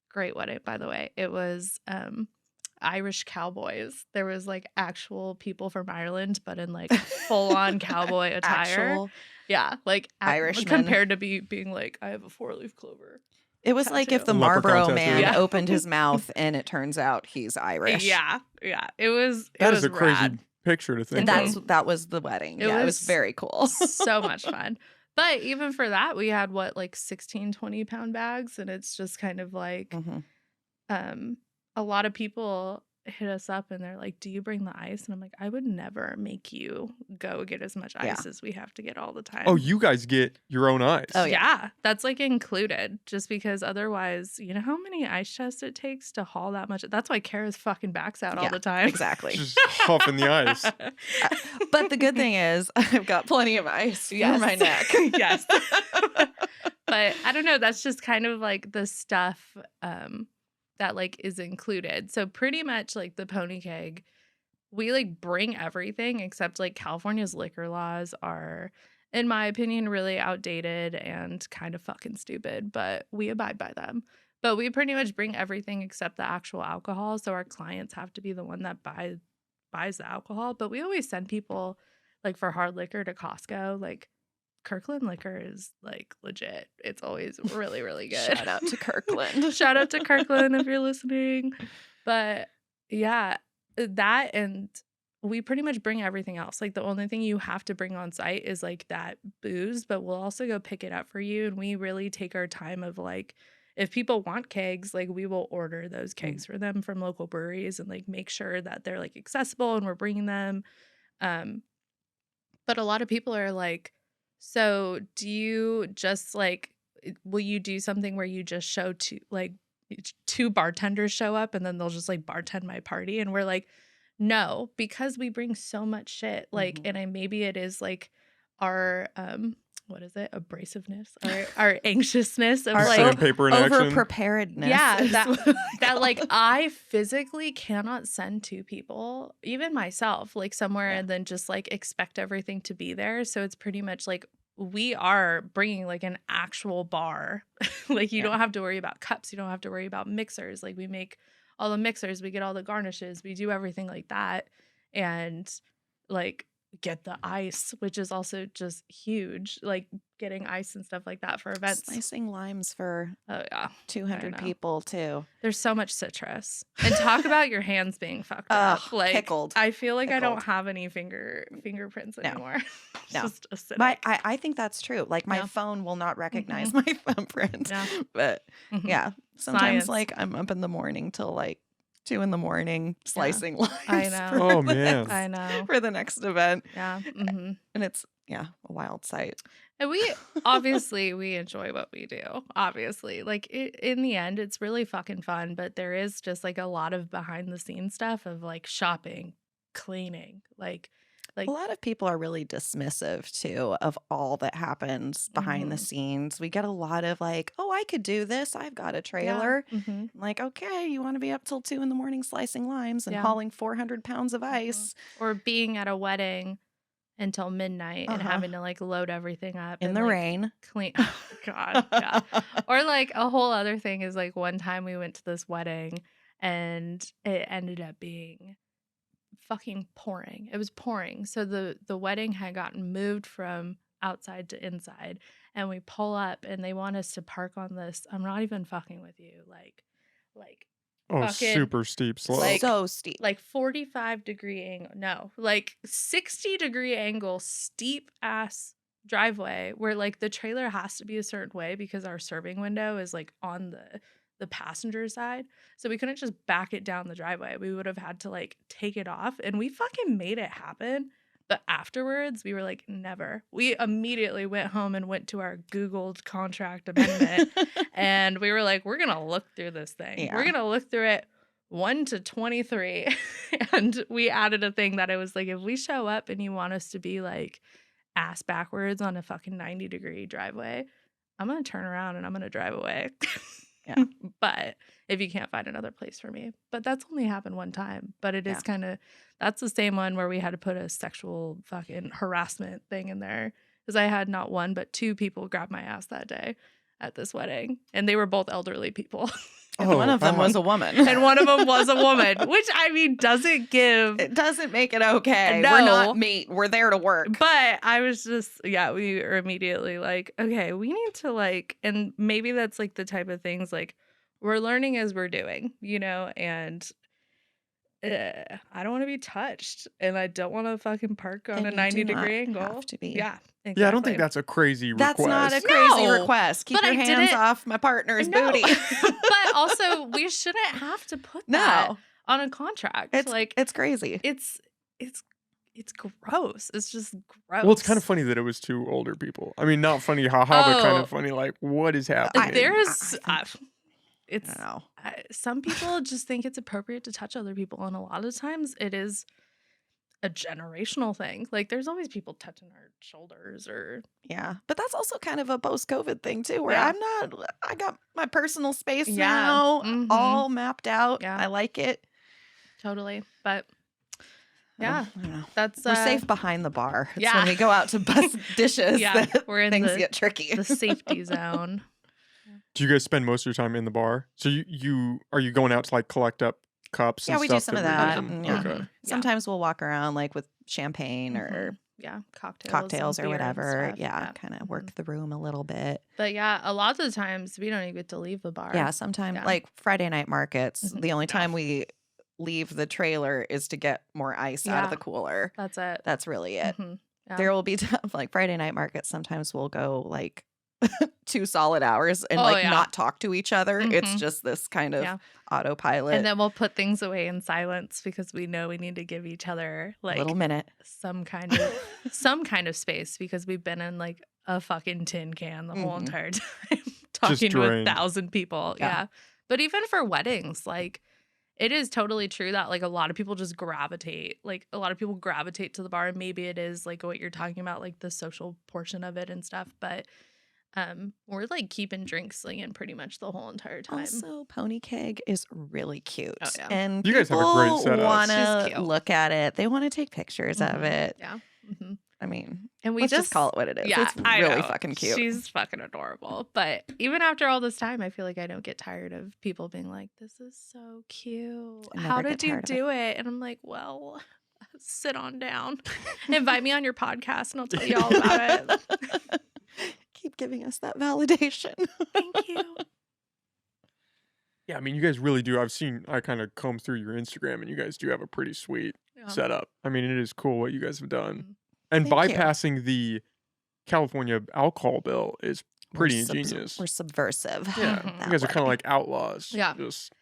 S1: great wedding, by the way. It was Irish cowboys. There was like actual people from Ireland, but in like full-on cowboy attire.
S3: Actual
S1: Yeah, like
S3: Irishmen.
S1: compared to being like, I have a 4-leaf clover.
S3: It was like if the
S2: Leprechaun
S3: Marlboro
S2: tattoo.
S3: man
S1: Yeah.
S3: opened his mouth and it turns out he's Irish.
S1: Yeah. It was.
S2: That
S1: it
S2: is
S1: was
S2: a crazy
S1: rad.
S2: picture to think
S3: And
S2: of.
S3: that was the wedding.
S1: It
S3: It was
S1: was
S3: very cool.
S1: So much fun. But even for that, we had like 16, 20-pound bags, and it's just kind of like,
S3: Mhm.
S1: a lot of people hit us up and they're like, do you bring the ice? And I'm like, I would never make you go get as much
S3: Yeah.
S1: ice as we have to get all the time.
S2: Oh, you guys get your own ice.
S3: Oh,
S1: yeah. That's like included, just because otherwise, you know how many ice chests it takes to haul that much? That's why Kara's fucking backs out all
S3: Yeah,
S1: the time.
S3: Exactly.
S2: Just huffing the ice.
S3: But the good thing is I've got plenty of ice for my neck.
S1: Yes. But I don't know. That's just kind of like the stuff that like is included. So pretty much like the Pony Keg, we like bring everything except like California's liquor laws are, in my opinion, really outdated and kind of fucking stupid, but we abide by them. But we pretty much bring everything except the actual alcohol. So our clients have to be the one that buys the alcohol. But we always send people like for hard liquor to Costco. Like Kirkland liquor is like legit. It's always really, really good.
S3: Shout out to Kirkland.
S1: Shout out to Kirkland if you're listening. But yeah, that, and we pretty much bring everything else. Like the only thing you have to bring on site is like that booze, but we'll also go pick it up for you. And we really take our time of like, if people want kegs, like we will order those kegs for them from local breweries and like make sure that they're like accessible and we're bringing them. But a lot of people are like, so do you just like, will you do something where you just show two bartenders show up and then they'll just like bartend my party? And we're like, no, because we bring so much shit. Like, and maybe it is like our, what is it? Abrasiveness, our anxiousness of
S3: Our
S1: like
S2: sandpaper in
S3: over
S2: action.
S3: preparedness.
S1: yeah, that like I physically cannot send two people, even myself, like somewhere and then just like expect everything to be there. So it's pretty much like we are bringing like an actual bar. Like you don't have to worry about cups. You don't have to worry about mixers. Like we make all the mixers, we get all the garnishes, we do everything like that. And like get the ice, which is also just huge, like getting ice and stuff like that for events.
S3: Slicing limes for
S1: Oh yeah,
S3: 200
S1: know.
S3: people too.
S1: there's so much citrus. And talk about your hands being fucked up. Like
S3: pickled.
S1: I feel like I don't
S3: Pickled.
S1: have any fingerprints
S3: No.
S1: anymore. It's
S3: No.
S1: just acidic.
S3: I think that's true. Like my
S1: Yeah.
S3: phone will not recognize my thumbprint.
S1: Yeah.
S3: But
S1: Mhm.
S3: yeah, sometimes
S1: Science.
S3: like I'm up in the morning till like 2 in.the.morning slicing limes.
S1: I know.
S3: for
S2: Oh,
S3: the
S2: man.
S3: next-
S1: I know.
S3: For the next event.
S1: Yeah. hmm
S3: And it's a wild sight.
S1: And we obviously we enjoy what we do. Obviously, like in the end, it's really fucking fun. But there is just like a lot of behind the scenes stuff of like shopping, cleaning, like
S3: A lot of people are really dismissive too of all that happens behind the
S1: Mhm.
S3: scenes. We get a lot of like, oh, I could do this. I've got a trailer.
S1: Yeah. Mhm.
S3: I'm like, okay, you want to be up till 2 in.the.morning slicing limes and
S1: Yeah.
S3: hauling 400 pounds of
S1: Mhm.
S3: ice.
S1: Or being at a wedding until midnight and having to like load everything up
S3: In
S1: and
S3: the
S1: like
S3: rain.
S1: clean. Oh God, yeah. Or like a whole other thing is like one time we went to this wedding and it ended up being fucking pouring. It was pouring. So the wedding had gotten moved from outside to inside, and we pull up and they want us to park on this. I'm not even fucking with you. Like
S2: Oh,
S1: fucking
S2: super steep slope.
S1: like
S3: So steep.
S1: like 45-degree angle. No, like 60-degree angle, steep ass driveway where like the trailer has to be a certain way because our serving window is like on the passenger side. So we couldn't just back it down the driveway. We would have had to like take it off, and we fucking made it happen. But afterwards, we were like, never. We immediately went home and went to our Googled contract amendment, and we were like, we're gonna look through this thing.
S3: Yeah.
S1: We're gonna look through it 1 to 23. And we added a thing that it was like, if we show up and you want us to be like ass backwards on a fucking 90-degree driveway, I'm gonna turn around and I'm gonna drive away.
S3: Yeah.
S1: But if you can't find another place for me. But that's only happened one time. But it is kind of, that's the same one where we had to put a sexual fucking harassment thing in there. Because I had not one, but 2 people grab my ass that day at this wedding. And they were both elderly people.
S3: And one of them was a woman.
S1: And one of them was a woman, which I mean doesn't give.
S3: It doesn't make it okay.
S1: No.
S3: We're not mate. We're there to work.
S1: But I was just, yeah, we were immediately like, okay, we need to like, and maybe that's like the type of things like we're learning as we're doing, you know, and I don't want to be touched and I don't want to fucking park on
S3: And
S1: a
S3: you
S1: 90-degree
S3: do not
S1: angle.
S3: have to be.
S1: Yeah. Exactly.
S2: Yeah, I don't think that's a crazy request.
S3: That's not a crazy
S1: No,
S3: request. Keep
S1: but
S3: your
S1: I
S3: hands
S1: didn't-
S3: off my partner's
S1: No.
S3: booty.
S1: But also, we shouldn't have to put that
S3: No.
S1: on a contract.
S3: It's
S1: like
S3: it's crazy.
S1: it's gross. It's just gross.
S2: Well, it's kind of funny that it was 2 older people. I mean, not funny, haha, but kind
S1: Oh.
S2: of funny. Like, what is happening?
S1: There's
S3: I
S1: it's
S3: don't know.
S1: some people just think it's appropriate to touch other people, and a lot of times it is a generational thing. Like there's always people touching our shoulders or
S3: Yeah. But that's also kind of a post-COVID thing too, where
S1: Yeah.
S3: I got my personal space
S1: Yeah.
S3: now
S1: Mhm.
S3: all mapped out.
S1: Yeah.
S3: I like it.
S1: totally. But yeah,
S3: I don't know.
S1: that's
S3: We're safe behind the bar. It's
S1: yeah.
S3: when we go out to bust dishes
S1: Yeah,
S3: that
S1: we're in
S3: things
S1: the
S3: get tricky.
S1: the safety zone.
S2: Do you guys spend most of your time in the bar? So you are you going out to like collect up cups?
S3: Yeah,
S2: and
S3: we do
S2: stuff
S3: some of
S2: we
S3: that.
S2: use them?
S3: Yeah.
S2: Okay.
S1: Mhm. Yeah.
S3: Sometimes we'll walk around like with champagne or
S1: Mhm. Yeah, cocktails
S3: cocktails
S1: and
S3: or
S1: beer and
S3: whatever.
S1: stuff.
S3: Yeah, kind of work
S1: Mhm.
S3: the room a little bit.
S1: But yeah, a lot of the times we don't even get to leave the bar.
S3: Yeah, sometimes
S1: Yeah.
S3: like Friday night markets,
S1: Mhm.
S3: the only time we leave the trailer is to get more ice out of
S1: Yeah.
S3: the cooler.
S1: That's it.
S3: That's really it.
S1: Mhm. Yeah.
S3: There will be like Friday night markets. Sometimes we'll go like 2 solid hours and
S1: Oh,
S3: like
S1: yeah.
S3: not talk to each other. It's
S1: Mhm.
S3: just this kind of
S1: Yeah.
S3: autopilot.
S1: And then we'll put things away in silence because we know we need to give each other
S3: a
S1: like
S3: little minute.
S1: some kind of space because we've been in like a fucking tin can the whole
S3: Mhm.
S1: entire time talking to
S2: drained.
S1: 1,000 people.
S3: Yeah.
S1: Yeah. But even for weddings, like it is totally true that like a lot of people just gravitate. Like a lot of people gravitate to the bar, and maybe it is like what you're talking about, like the social portion of it and stuff. But we're like keeping drinks slinging pretty much the whole entire time.
S3: Also, Pony Keg is really cute.
S1: Oh, yeah.
S3: And
S2: You guys have a great
S3: people
S2: setup.
S3: want
S1: She's
S3: to
S1: cute.
S3: look at it. They want to take pictures of
S1: Mhm.
S3: it.
S1: Yeah. hmm
S3: I mean,
S1: And we
S3: let's just call it what it is.
S1: Yeah,
S3: It's
S1: I
S3: really
S1: know.
S3: fucking cute.
S1: She's fucking adorable. But even after all this time, I feel like I don't get tired of people being like, "This is so cute.
S3: I
S1: How
S3: never
S1: did
S3: get
S1: you
S3: tired of it."
S1: do it?" And I'm like, "Well, sit on down. Invite me on your podcast, and I'll tell you all about it."
S3: Keep giving us that validation.
S1: Thank you.
S2: Yeah, I mean, you guys really do. I kind of combed through your Instagram, and you guys do have a pretty sweet
S1: Yeah.
S2: setup. I mean, it is cool what you guys have done.
S1: Mhm.
S2: And
S3: Thank you.
S2: bypassing the California alcohol bill is pretty
S3: We're
S2: ingenious.
S3: We're subversive.
S2: Yeah,
S1: Mhm.
S2: you guys are kind of
S3: way.
S2: like outlaws.
S1: Yeah.
S2: Just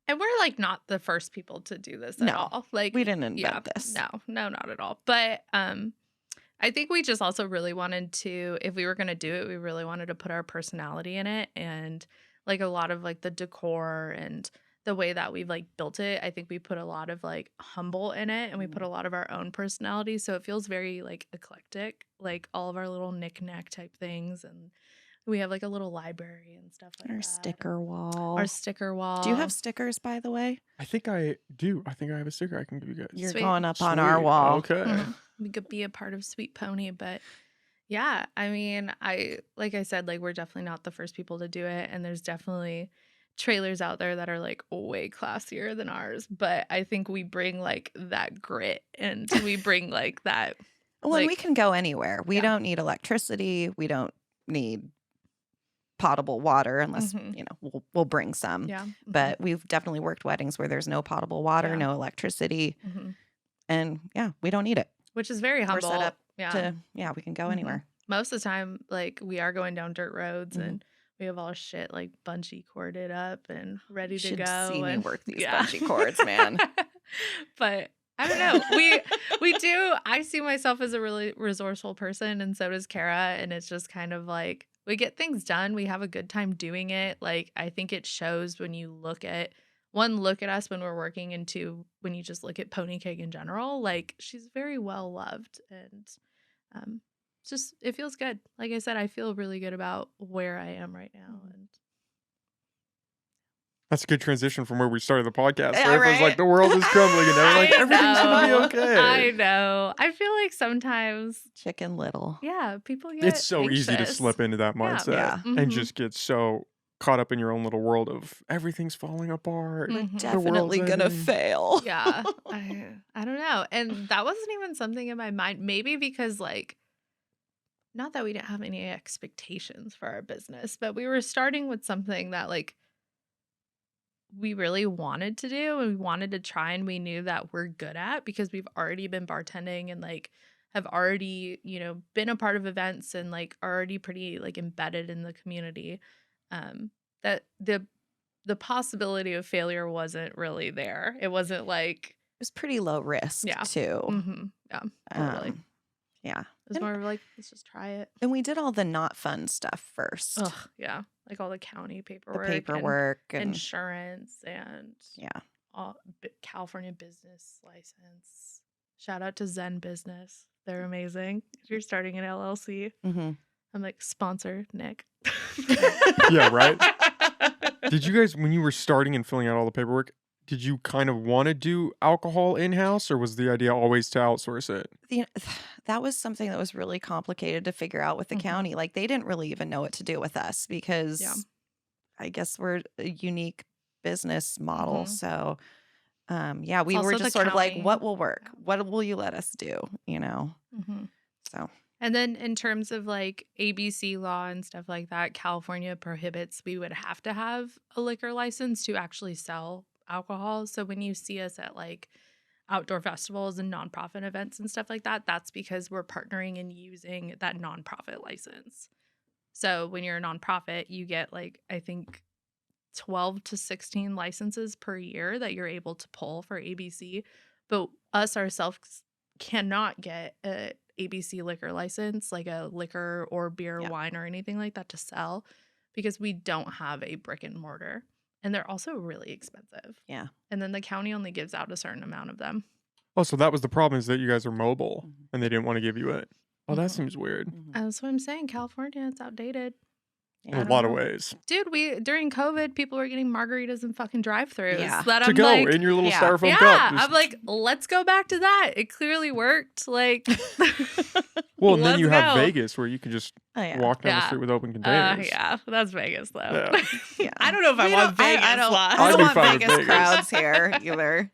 S1: And we're like not the first people to do this at
S3: No,
S1: all. Like
S3: We didn't invent
S1: yeah,
S3: this.
S1: No, not at all. But I think we just also really wanted to, if we were going to do it, we really wanted to put our personality in it. And like a lot of like the decor and the way that we've like built it, I think we put a lot of like humble in it, and we put a lot of our own personality. So it feels very like eclectic, like all of our little knick-knack type things. And we have like a little library and stuff like
S3: Our
S1: that.
S3: sticker wall.
S1: Our sticker wall.
S3: Do you have stickers, by the way?
S2: I think I do. I think I have a sticker I can give you guys.
S3: You're
S1: Sweet.
S3: going up on our
S2: Sweet.
S3: wall.
S2: Okay.
S1: Mhm. we could be a part of Sweet Pony. But yeah, I mean, like I said, like we're definitely not the first people to do it, and there's definitely trailers out there that are like way classier than ours. But I think we bring like that grit, and we bring like that.
S3: Well, and we
S1: Like,
S3: can go anywhere. We
S1: yeah.
S3: don't need electricity. We don't need potable water unless,
S1: Mhm.
S3: you know, we'll bring some.
S1: Yeah,
S3: But we've definitely worked weddings where there's no potable water,
S1: Yeah.
S3: no electricity.
S1: Mhm.
S3: And yeah, we don't need it.
S1: Which is very
S3: We're
S1: humble.
S3: set up
S1: Yeah.
S3: we can go
S1: Mhm.
S3: anywhere.
S1: Most of the time, like we are going down dirt roads
S3: Mhm.
S1: and we have all shit like bungee corded up and ready
S3: You
S1: to
S3: should
S1: go.
S3: see me
S1: and
S3: work these
S1: yeah.
S3: bungee cords, man.
S1: But I don't know. We do. I see myself as a really resourceful person, and so does Kara. And it's just kind of like we get things done. We have a good time doing it. Like I think it shows when you look at us when we're working, and two, when you just look at Pony Keg in general. Like she's very well loved, and it's just it feels good. Like I said, I feel really good about where I am right now. And
S2: That's a good transition from where we started the podcast.
S3: Yeah,
S2: Where it was
S3: right?
S2: like the world is crumbling, and they're like
S1: I
S2: everything's gonna be
S1: know.
S2: okay.
S1: I know. I feel like sometimes,
S3: Chicken Little.
S1: yeah, people get
S2: It's so easy to
S1: anxious.
S2: slip into that
S1: Yeah.
S2: mindset
S3: Yeah.
S2: and
S1: Mhm.
S2: just get so caught up in your own little world of everything's falling apart.
S3: We're
S1: Mhm.
S3: definitely
S2: world's
S3: gonna
S2: ending.
S3: fail.
S1: Yeah, I don't know. And that wasn't even something in my mind. Maybe because like, not that we didn't have any expectations for our business, but we were starting with something that like we really wanted to do and we wanted to try, and we knew that we're good at because we've already been bartending and like have already, been a part of events and like already pretty like embedded in the community. That the possibility of failure wasn't really there. It wasn't like,
S3: It was pretty low risk
S1: yeah.
S3: too.
S1: Yeah, totally.
S3: Yeah.
S1: It was more of like, let's just try it.
S3: And we did all the not fun stuff first.
S1: Ugh, yeah. Like all the county
S3: The
S1: paperwork.
S3: paperwork
S1: and
S3: and
S1: insurance and
S3: yeah.
S1: all California business license. Shout out to Zen Business. They're amazing. If you're starting an LLC,
S3: Mhm.
S1: I'm like, sponsor Nick.
S2: Yeah, right? Did you guys, when you were starting and filling out all the paperwork, did you kind of want to do alcohol in-house, or was the idea always to outsource it?
S3: That was something that was really complicated to figure out with the
S1: Mhm.
S3: county. Like they didn't really even know what to do with us because
S1: Yeah.
S3: I guess we're a unique business model.
S1: Mhm.
S3: So yeah, we
S1: It's
S3: were
S1: also
S3: just
S1: the
S3: sort of like,
S1: county.
S3: what will work?
S1: Yeah.
S3: What will you let us do?
S1: Mhm.
S3: So
S1: And then in terms of like ABC law and stuff like that, California prohibits we would have to have a liquor license to actually sell alcohol. So when you see us at like outdoor festivals and nonprofit events and stuff like that, that's because we're partnering and using that nonprofit license. So when you're a nonprofit, you get like, I think 12 to 16 licenses per year that you're able to pull for ABC. But us ourselves cannot get a ABC liquor license, like a liquor or beer,
S3: Yeah.
S1: wine, or anything like that to sell because we don't have a brick and mortar. And they're also really expensive.
S3: yeah.
S1: And then the county only gives out a certain amount of them.
S2: Oh, so that was the problem, is that you guys are mobile
S3: Mhm.
S2: and they didn't want to give you it. Oh, that
S1: Mhm.
S2: seems weird.
S3: Mhm.
S1: That's what I'm saying. California, it's outdated.
S2: In
S1: I
S2: a
S1: don't
S2: lot of
S1: know.
S2: ways.
S1: Dude, during COVID, people were getting margaritas and fucking drive-throughs.
S3: Yeah.
S1: That
S2: To
S1: I'm
S2: go
S1: like,
S2: in your little
S3: yeah.
S2: styrofoam
S1: yeah,
S2: cup.
S1: I'm like, let's go back to that. It clearly worked. Like,
S2: Well, and then
S1: let's
S2: you have
S1: go.
S2: Vegas where you can just
S3: Oh yeah.
S2: walk down the
S1: Yeah.
S2: street with open containers.
S1: Yeah, that's Vegas though.
S2: Yeah.
S3: Yeah.
S1: I don't know if I
S3: We
S1: want
S3: don't-
S1: Vegas.
S3: I don't,
S1: live.
S3: I
S2: I'd
S3: don't
S2: be
S3: want
S2: fine with
S3: Vegas
S2: Vegas.
S3: crowds here either.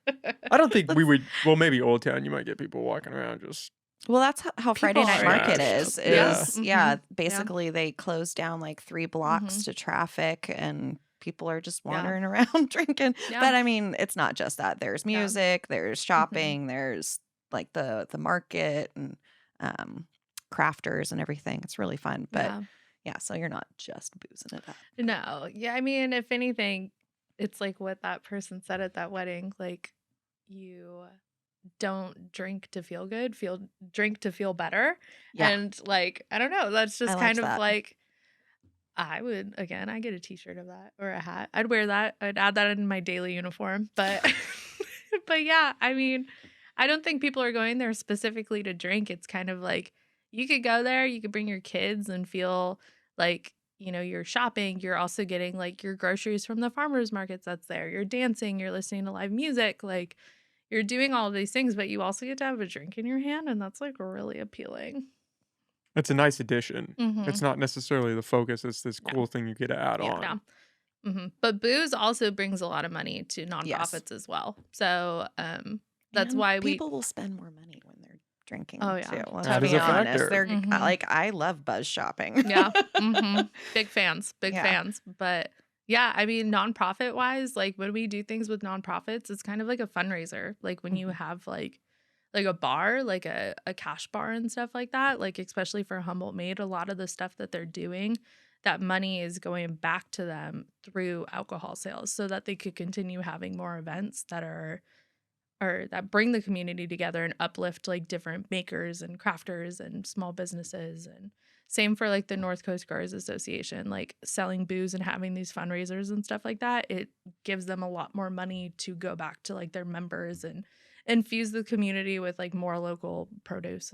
S2: I don't think we would. Well, maybe Old Town, you might get people walking around just.
S3: Well, that's how Friday
S1: People
S3: Night
S1: are
S3: Market
S2: trashed.
S3: is.
S2: Yeah.
S1: Mhm.
S3: Basically, they close down like 3 blocks to traffic, and people are just wandering around drinking.
S1: Yeah.
S3: But I mean, it's not just that. There's music, there's shopping, there's like the market and crafters and everything. It's really fun. But yeah, so you're not just boozing it up.
S1: No. Yeah, I mean, if anything, it's like what that person said at that wedding. Like, you don't drink to feel good, drink to feel better.
S3: Yeah.
S1: And like, I don't know, that's just
S3: I
S1: kind
S3: liked
S1: of
S3: that.
S1: like, I get a t-shirt of that or a hat. I'd wear that. I'd add that in my daily uniform. But but yeah, I mean, I don't think people are going there specifically to drink. It's kind of like you could go there, you could bring your kids and feel like, you're shopping. You're also getting like your groceries from the farmers markets that's there. You're dancing, you're listening to live music. Like, you're doing all of these things, but you also get to have a drink in your hand, and that's like really appealing.
S2: It's a nice addition.
S1: Mm-hmm.
S2: It's not necessarily the focus. It's this
S1: No.
S2: cool thing you get to add
S3: Yeah.
S2: on.
S1: Yeah. But booze also brings a lot of money to
S3: Yes.
S1: nonprofits as well. So that's
S3: And
S1: why
S3: people will spend more money when they're drinking
S1: Oh, yeah.
S3: too. Let's
S2: That is
S3: be
S2: a
S3: honest.
S2: factor.
S3: They're
S1: Mhm.
S3: like, I love buzz shopping.
S1: Yeah. Big fans. Big
S3: Yeah.
S1: fans. But yeah, I mean, nonprofit wise, like when we do things with nonprofits, it's kind of like a fundraiser. Like when you have like a bar, like a cash bar and stuff like that, like especially for Humboldt Made, a lot of the stuff that they're doing, that money is going back to them through alcohol sales so that they could continue having more events that are or that bring the community together and uplift like different makers and crafters and small businesses. And same for like the North Coast Growers Association, like selling booze and having these fundraisers and stuff like that. It gives them a lot more money to go back to like their members and infuse the community with like more local produce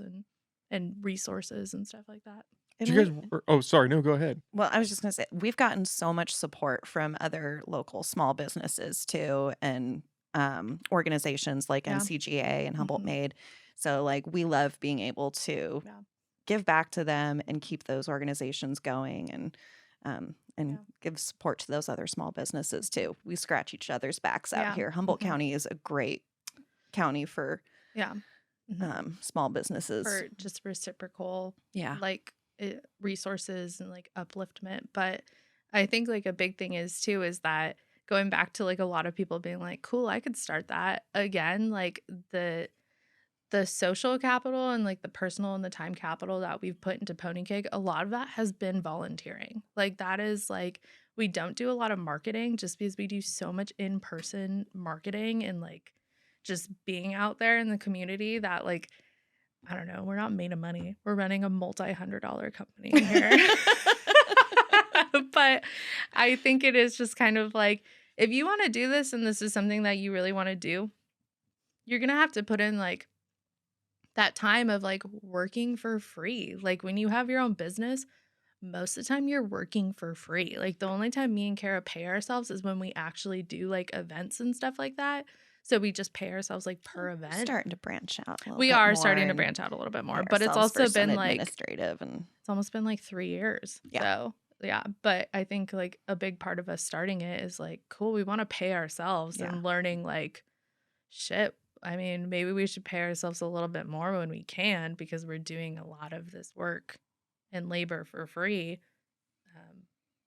S1: and resources and stuff like that.
S3: And
S2: Do you guys? Oh, sorry. No, go ahead.
S3: Well, I was just going to say, we've gotten so much support from other local small businesses too, and organizations like
S1: Yeah.
S3: NCGA and Humboldt
S1: Mhm.
S3: Made. So, like, we love being able to
S1: Yeah.
S3: give back to them and keep those organizations going, and
S1: Yeah.
S3: give support to those other small businesses too. We scratch each other's backs out
S1: Yeah.
S3: here. Humboldt
S1: Mhm.
S3: County is a great county for
S1: Yeah. Mhm.
S3: small businesses.
S1: For just reciprocal
S3: Yeah.
S1: like resources and like upliftment. But I think like a big thing is too is that going back to like a lot of people being like, cool, I could start that again. Like the social capital and like the personal and the time capital that we've put into Pony Keg, a lot of that has been volunteering. Like that is like we don't do a lot of marketing just because we do so much in-person marketing and like just being out there in the community that like I don't know, we're not made of money. We're running a multi-$100 company here. But I think it is just kind of like if you want to do this and this is something that you really want to do, you're going to have to put in like that time of like working for free. Like when you have your own business, most of the time you're working for free. Like the only time me and Kara pay ourselves is when we actually do like events and stuff like that. So we just pay ourselves like per
S3: We're
S1: event.
S3: starting to branch out a little
S1: We
S3: bit
S1: are
S3: more
S1: starting to
S3: and
S1: branch out a little bit more,
S3: pay
S1: but it's
S3: ourselves for
S1: also
S3: some
S1: been like
S3: administrative and
S1: it's almost been like 3 years.
S3: Yeah.
S1: So yeah, but I think like a big part of us starting it is like, cool, we want to pay ourselves
S3: Yeah.
S1: and learning like shit. I mean, maybe we should pay ourselves a little bit more when we can because we're doing a lot of this work and labor for free,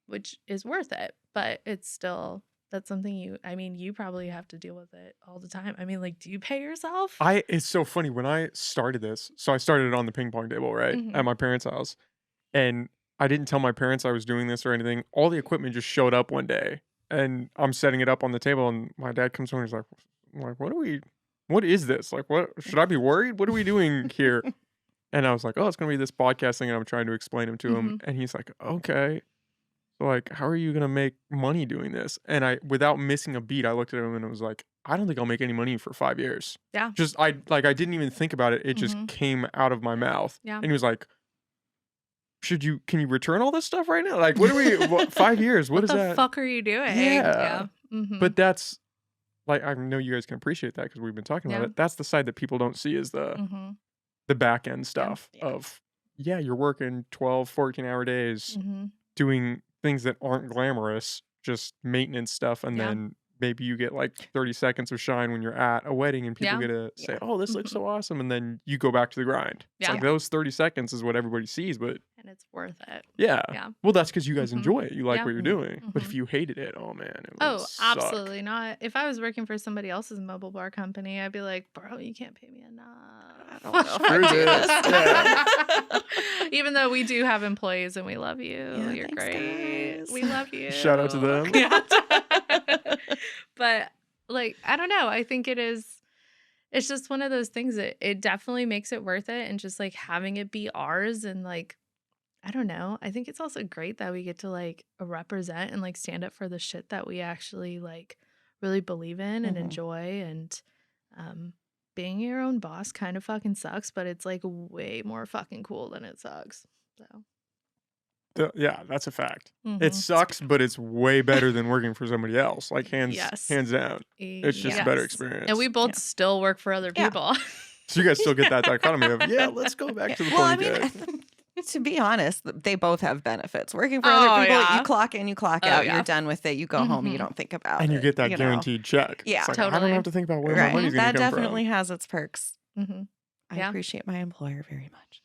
S1: which is worth it. But it's still that's something you probably have to deal with it all the time. I mean, like, do you pay yourself?
S2: It's so funny when I started this. So I started it on the ping pong table, right,
S1: Mhm.
S2: at my parents' house, and I didn't tell my parents I was doing this or anything. All the equipment just showed up one day, and I'm setting it up on the table, and my dad comes home and he's like, what is this? Like, what should I be worried? What are we doing here? And I was like, oh, it's gonna be this podcast thing, and I'm trying to explain him to him, and he's like, okay. So like, how are you gonna make money doing this? And without missing a beat, I looked at him and it was like, I don't think I'll make any money for 5 years.
S1: Yeah.
S2: Just I didn't even think about it. It just
S1: Mhm.
S2: came out of my mouth.
S1: Yeah.
S2: And he was like, can you return all this stuff right now? Like, 5 years? What is
S1: the
S2: that?
S1: fuck are you doing?
S2: Yeah.
S1: Mhm.
S2: But that's like, I know you guys can appreciate that because we've been talking about
S1: Yeah.
S2: it. That's the side that people don't see is
S1: Mhm.
S2: the back end stuff
S3: Yeah.
S2: of, yeah, you're working 12, 14-hour days
S1: Mhm.
S2: doing things that aren't glamorous, just maintenance stuff, and
S1: Yeah.
S2: then maybe you get like 30 seconds of shine when you're at a wedding and people
S1: Yeah.
S2: get to say,
S3: Yeah.
S2: oh, this looks
S1: Mhm.
S2: so awesome, and then you go back to the grind. It's
S1: Yeah.
S2: like those 30 seconds is what everybody sees, but
S1: And it's worth it.
S2: yeah.
S1: Yeah.
S2: Well, that's because you guys
S1: Mhm.
S2: enjoy it. You like
S1: Yeah.
S2: what you're doing. But if
S1: Mhm.
S2: you hated it, oh man, it would
S1: Oh,
S2: suck.
S1: absolutely not. If I was working for somebody else's mobile bar company, I'd be like, bro, you can't pay me enough.
S3: I don't know if
S2: Screw
S3: I do
S2: this.
S3: this.
S1: Even though we do have employees and we love you.
S3: Yeah,
S1: You're
S3: thanks,
S1: great.
S3: guys.
S1: We love you.
S2: Shout out to them.
S1: Yeah. But like, I don't know. I think it's just one of those things that it definitely makes it worth it. And just like having it be ours and like, I don't know. I think it's also great that we get to like represent and like stand up for the shit that we actually like really believe in and
S3: Mhm.
S1: enjoy. And being your own boss kind of fucking sucks, but it's like way more fucking cool than it sucks. So
S2: Yeah, that's a fact. It
S1: Mm-hmm.
S2: sucks, but it's way better than working for somebody else. Like hands
S1: Yes.
S2: down. It's just a better
S1: Yes.
S2: experience.
S1: And we both
S3: Yeah.
S1: still work for other
S3: Yeah.
S1: people.
S2: So you guys still get that dichotomy of, yeah, let's go back to the
S3: Well, I
S2: pony
S3: mean,
S2: keg.
S3: to be honest, they both have benefits. Working for other people,
S1: yeah.
S3: you clock in, you clock
S1: Oh,
S3: out,
S1: yeah.
S3: you're done with it, you go home, and you
S1: Mhm.
S3: don't think about
S2: And
S3: it.
S2: you get that
S3: know?
S2: guaranteed check.
S3: Yeah.
S2: It's like, I don't
S1: Totally.
S2: have to think about where my
S3: Right.
S2: money's going
S3: That
S2: to come
S3: definitely
S2: from.
S3: has its perks.
S1: Mm-hmm.
S3: I
S1: Yeah.
S3: appreciate my employer very much.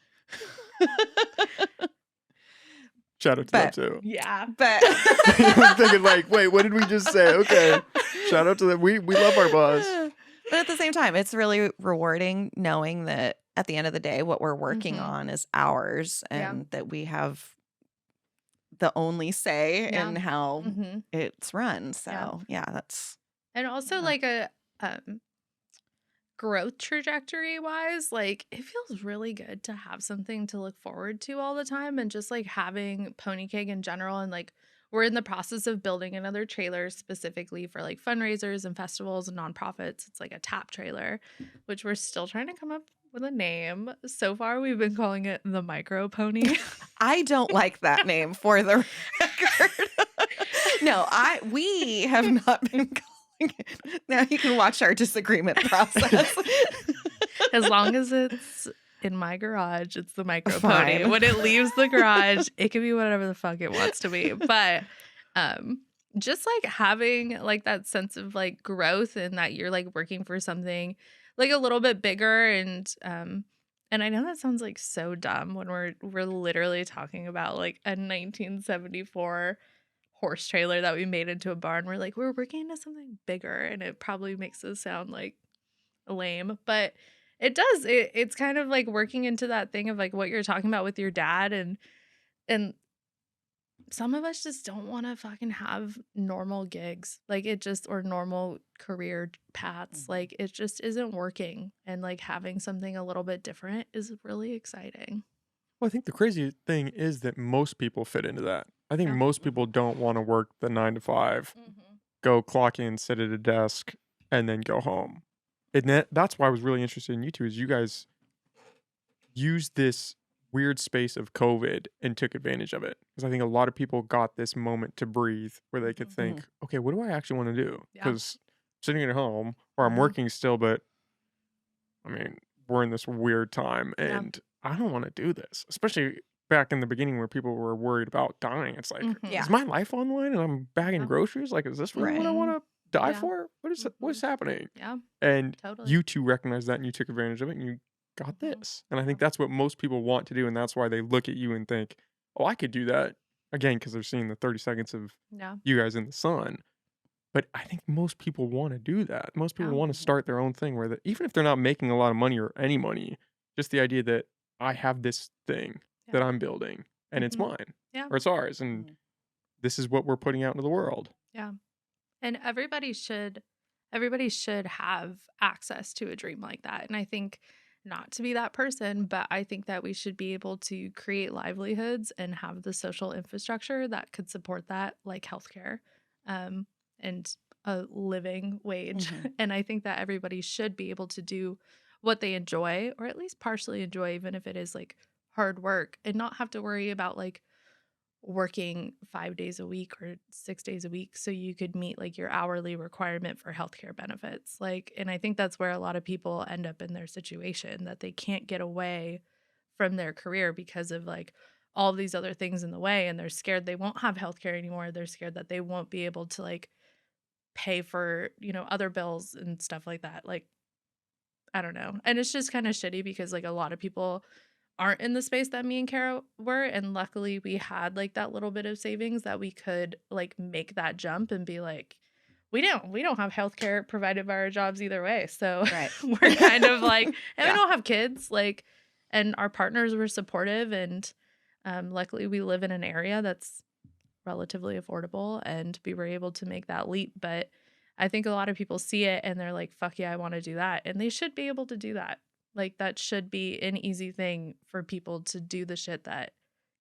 S2: Shout out to them too.
S1: Yeah.
S3: But
S2: I'm thinking like, wait, what did we just say? Okay. Shout out to them. We love our boss.
S3: But at the same time, it's really rewarding knowing that at the end of the day, what we're working
S1: Mhm.
S3: on is ours
S1: Yeah.
S3: and that we have the only say
S1: Yeah.
S3: in how
S1: Mm-hmm.
S3: it's run. So yeah, that's
S1: And also
S3: Yeah.
S1: like a growth trajectory wise, like it feels really good to have something to look forward to all the time, and just like having Pony Keg in general. And like we're in the process of building another trailer specifically for like fundraisers and festivals and nonprofits. It's like a tap trailer, which we're still trying to come up with a name. So far we've been calling it the Micro Pony.
S3: I don't like that name for the record. No, we have not been calling it. Now you can watch our disagreement process.
S1: As long as it's in my garage, it's the Micro Pony.
S3: Fine.
S1: When it leaves the garage, it can be whatever the fuck it wants to be. But just like having like that sense of like growth, and that you're like working for something like a little bit bigger. And I know that sounds like so dumb when we're literally talking about like a 1974 horse trailer that we made into a barn. We're like, we're working into something bigger, and it probably makes us sound like lame, but it does. It's kind of like working into that thing of like what you're talking about with your dad, and some of us just don't want to fucking have normal gigs, like it just, or normal career paths. Like it just isn't working, and like having something a little bit different is really exciting.
S2: Well, I think the crazy thing is that most people fit into that. I think
S1: Yeah.
S2: most people don't want to work the 9 to 5, go clock in, sit at a desk, and then go home. And that's why I was really interested in you two, is you guys used this weird space of COVID and took advantage of it. Because I think a lot of people got this moment to breathe where they could think, okay, what do I actually want to do?
S1: Yeah.
S2: Because sitting at home, or I'm working still, but I mean, we're in this weird time,
S1: Yeah.
S2: and I don't want to do this. Especially back in the beginning where people were worried about dying. It's like,
S3: Yeah.
S2: is my life online and I'm bagging
S1: Yeah.
S2: groceries? Like, is this really what I
S3: Right.
S2: want to die
S1: Yeah.
S2: for? What's happening?
S1: Yeah,
S2: And
S1: totally.
S2: you two recognized that, and you took advantage of it, and you got
S1: Mhm.
S2: this. And I think that's what most people want to do, and that's why they look at you and think, oh, I could do that. Again, because they're seeing the 30 seconds of
S1: Yeah.
S2: you guys in the sun. But I think most people want to do that. Most people
S1: Yeah.
S2: want to start their own thing where even if they're not making a lot of money or any money, just the idea that I have this thing that
S1: Yeah.
S2: I'm building, and it's
S1: Mhm.
S2: mine,
S1: Yeah.
S2: or it's ours, and this is what we're putting out into the world.
S1: Yeah. And everybody should have access to a dream like that. And I think, not to be that person, but I think that we should be able to create livelihoods and have the social infrastructure that could support that, like healthcare, and a living wage. And I think that everybody should be able to do what they enjoy, or at least partially enjoy, even if it is like hard work, and not have to worry about like working 5 days a week or 6 days a week so you could meet like your hourly requirement for healthcare benefits. Like, and I think that's where a lot of people end up in their situation, that they can't get away from their career because of like all these other things in the way, and they're scared they won't have healthcare anymore. They're scared that they won't be able to like pay for, other bills and stuff like that. Like, I don't know. And it's just kind of shitty because like a lot of people aren't in the space that me and Kara were, and luckily we had like that little bit of savings that we could like make that jump and be like, we don't have healthcare provided by our jobs either way, so
S3: Right.
S1: we're kind of like, and
S3: Yeah.
S1: we don't have kids, like, and our partners were supportive, and luckily we live in an area that's relatively affordable, and we were able to make that leap. But I think a lot of people see it and they're like, fuck yeah, I want to do that, and they should be able to do that. Like, that should be an easy thing for people to do, the shit that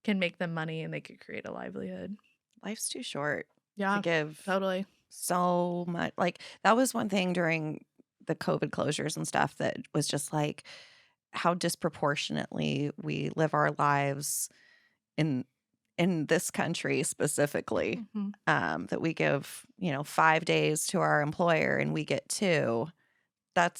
S1: can make them money and they could create a livelihood.
S3: Life's too short
S1: Yeah,
S3: to give
S1: totally.
S3: so much. Like, that was one thing during the COVID closures and stuff that was just like how disproportionately we live our lives in in this country specifically,
S1: Mhm.
S3: that we give, 5 days to our employer and we get 2, that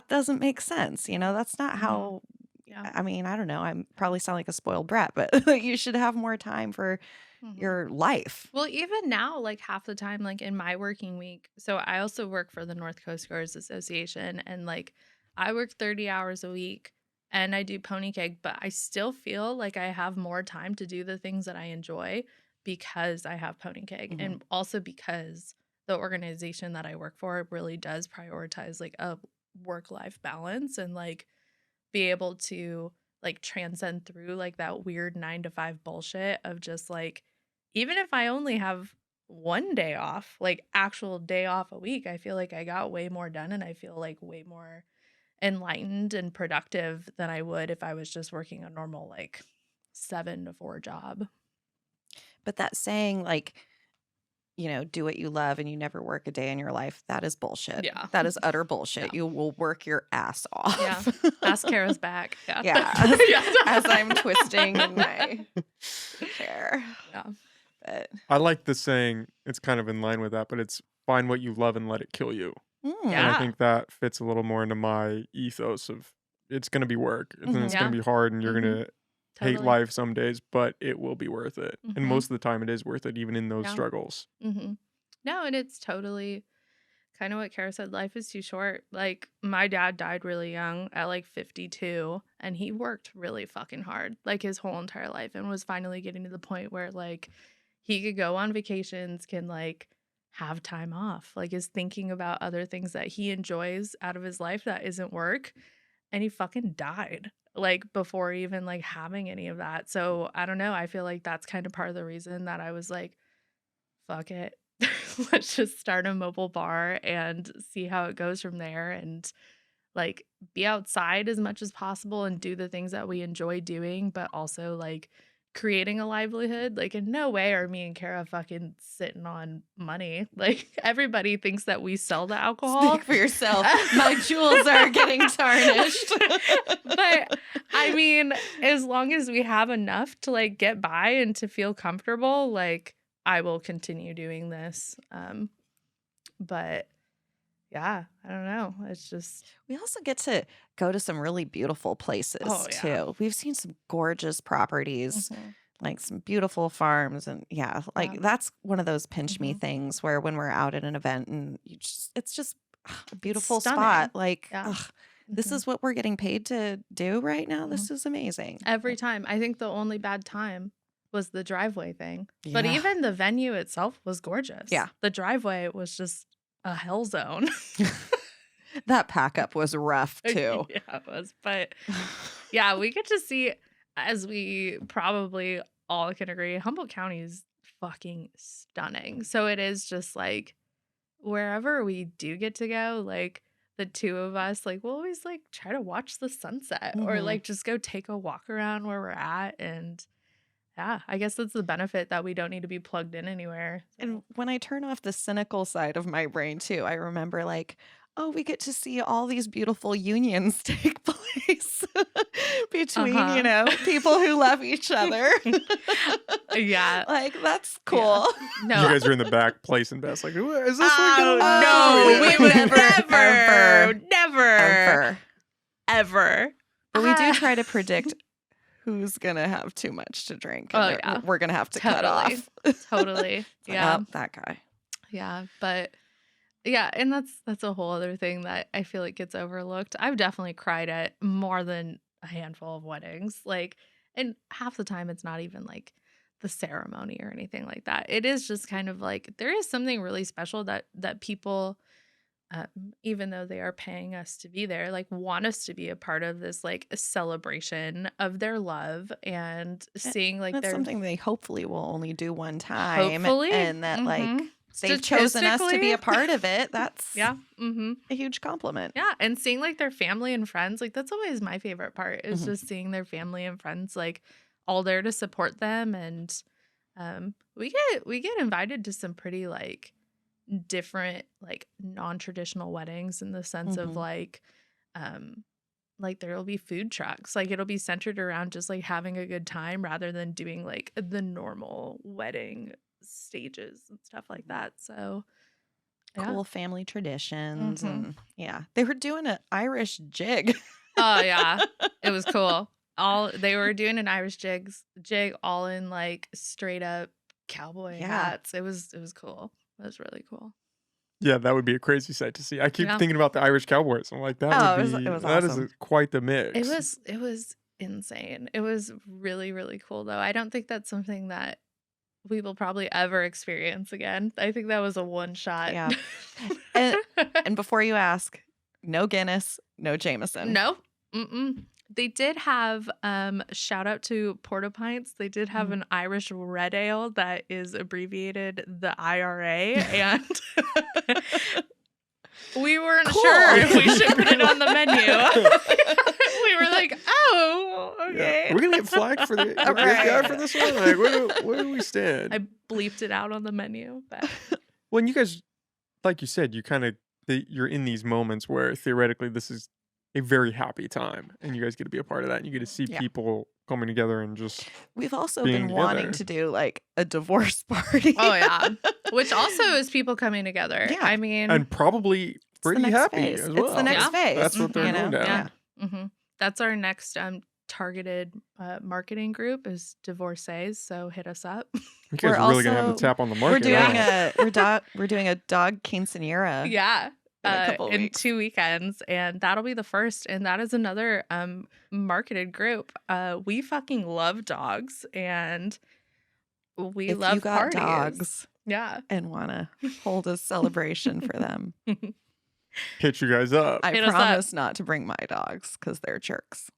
S3: doesn't make sense. That's not
S1: Mhm.
S3: how,
S1: Yeah.
S3: I mean, I don't know. I probably sound like a spoiled brat, but you should have more time for
S1: Mhm.
S3: your life.
S1: Well, even now, like half the time, like in my working week, so I also work for the North Coast Growers Association, and like I work 30 hours a week and I do pony keg, but I still feel like I have more time to do the things that I enjoy because I have pony keg,
S3: Mhm.
S1: and also because the organization that I work for really does prioritize like a work-life balance and like be able to like transcend through like that weird 9 to 5 bullshit of just like, even if I only have one day off, like actual day off a week, I feel like I got way more done and I feel like way more enlightened and productive than I would if I was just working a normal like 7 to 4 job.
S3: But that saying, like, do what you love and you never work a day in your life, that is bullshit.
S1: Yeah.
S3: That is utter bullshit.
S1: Yeah.
S3: You will work your ass off.
S1: Yeah. Ask Kara's back. Yeah.
S3: Yeah.
S1: Yeah.
S3: As I'm twisting in my chair.
S1: Yeah.
S3: But
S2: I like the saying, it's kind of in line with that, but it's find what you love and let it kill you. And I
S1: Yeah.
S2: think that fits a little more into my ethos of it's going to be work and it's
S1: Yeah.
S2: going to be hard and you're
S1: Mhm.
S2: going to hate
S1: Totally.
S2: life some days, but it will be worth it. And
S1: Mhm.
S2: most of the time it is worth it, even in those
S1: Yeah.
S2: struggles.
S1: Mm-hmm. No, and it's totally kind of what Kara said. Life is too short. Like, my dad died really young at like 52, and he worked really fucking hard, like his whole entire life, and was finally getting to the point where like he could go on vacations, can like have time off, like is thinking about other things that he enjoys out of his life that isn't work. And he fucking died like before even like having any of that. So I don't know. I feel like that's kind of part of the reason that I was like, fuck it. Let's just start a mobile bar and see how it goes from there, and like be outside as much as possible and do the things that we enjoy doing, but also like creating a livelihood. Like, in no way are me and Kara fucking sitting on money. Like, everybody thinks that we sell the alcohol.
S3: Speak for yourself. My jewels are getting tarnished.
S1: But I mean, as long as we have enough to like get by and to feel comfortable, like I will continue doing this. But yeah, I don't know. It's just,
S3: We also get to go to some really beautiful places
S1: oh yeah.
S3: too. We've seen some gorgeous properties,
S1: Mhm.
S3: like some beautiful farms, and like
S1: Yeah.
S3: that's one of those pinch me
S1: Mhm.
S3: things where when we're out at an event and it's just a beautiful
S1: stunning.
S3: spot. Like,
S1: Yeah.
S3: this
S1: Mhm.
S3: is what we're getting paid to do right now.
S1: Mhm.
S3: This is amazing.
S1: Every time. I think the only bad time was the driveway thing. But
S3: Yeah.
S1: even the venue itself was gorgeous.
S3: Yeah.
S1: The driveway was just a hell zone.
S3: That pack up was rough too.
S1: Yeah, it was. But yeah, we get to see, as we probably all can agree, Humboldt County is fucking stunning. So it is just like wherever we do get to go, like the two of us, like we'll always like try to watch the sunset or
S3: Mhm.
S1: like just go take a walk around where we're at. And yeah, I guess that's the benefit that we don't need to be plugged in anywhere.
S3: And when I turn off the cynical side of my brain too, I remember like, oh, we get to see all these beautiful unions take place between, people who love each other.
S1: Yeah.
S3: Like, that's cool.
S1: No.
S2: You guys are in the back placing bets. Like, "Ooh, is this one
S1: Oh,
S2: going
S1: no,
S2: on?"
S1: we would
S3: Never,
S1: never, ever.
S3: But we do try to predict who's going to have too much to drink. And
S1: Oh, yeah.
S3: we're going to have to cut
S1: Totally.
S3: off.
S1: Totally.
S3: It's like,
S1: Yeah.
S3: oh, that guy.
S1: Yeah. But yeah, and that's a whole other thing that I feel like gets overlooked. I've definitely cried at more than a handful of weddings. Like, and half the time it's not even like the ceremony or anything like that. It is just kind of like there is something really special that people, even though they are paying us to be there, like want us to be a part of this like a celebration of their love and seeing like
S3: That's
S1: their
S3: something they hopefully will only do one time.
S1: hopefully
S3: And that, like,
S1: Mhm.
S3: they've chosen us to be
S1: Statistically.
S3: a part of it. That's
S1: Yeah. Mm-hmm.
S3: a huge compliment.
S1: Yeah, and seeing like their family and friends, like that's always my favorite part is
S3: Mhm.
S1: just seeing their family and friends like all there to support them. And we get invited to some pretty like different like non-traditional weddings in the sense of
S3: Mhm.
S1: like um like there will be food trucks. Like it'll be centered around just like having a good time rather than doing like the normal wedding stages and stuff like that. So yeah.
S3: Cool family traditions.
S1: Mhm.
S3: And yeah, they were doing an Irish jig.
S1: Oh yeah, it was cool. They were doing an Irish jig all in like straight up cowboy
S3: Yeah.
S1: hats. It was cool. It was really cool.
S2: Yeah, that would be a crazy sight to see. I keep
S1: Yeah.
S2: thinking about the Irish Cowboys. I'm like, that would be
S3: it was
S2: that is
S3: awesome.
S2: quite the mix.
S1: It was insane. It was really, really cool though. I don't think that's something that we will probably ever experience again. I think that was a one shot.
S3: Yeah. And before you ask, no Guinness, no Jameson.
S1: No. Mm-mm. They did have shout out to Porta Pints. They did have an Irish red ale that is abbreviated the IRA, and we weren't
S3: Cool.
S1: sure if we should put it on the menu. We were like, oh, okay.
S2: Yeah. We're gonna get flagged for the guy for this one. Like, where do we stand?
S1: I bleeped it out on the menu, but
S2: Well, and you guys, like you said, you're in these moments where theoretically this is a very happy time, and you guys get to be a part of that, and you get to see
S3: Yeah.
S2: people coming together and just.
S3: We've also
S2: being
S3: been wanting
S2: together.
S3: to do like a divorce party.
S1: oh yeah, which also is people coming together.
S3: Yeah.
S1: I mean,
S2: And probably
S3: It's the
S2: pretty
S3: next
S2: happy
S3: phase.
S2: as
S3: It's
S2: well.
S3: the next
S1: Yeah.
S3: phase.
S2: That's what they're
S3: you
S2: going
S3: know?
S2: down.
S1: Yeah. That's our next targeted marketing group is divorcees. So hit us up.
S2: You guys
S3: We're
S2: are really gonna have
S3: also-
S2: to tap on the
S3: We're
S2: market.
S3: doing
S2: huh?
S3: we're doing a dog quinceanera.
S1: Yeah.
S3: In a couple
S1: in
S3: weeks.
S1: 2 weekends, and that'll be the first, and that is another marketed group. We fucking love dogs, and we
S3: If
S1: love
S3: you got
S1: parties.
S3: dogs
S1: Yeah.
S3: and want to hold a celebration for them,
S2: Hit you guys up.
S3: I
S1: Hit us up.
S3: promise not to bring my dogs because they're jerks.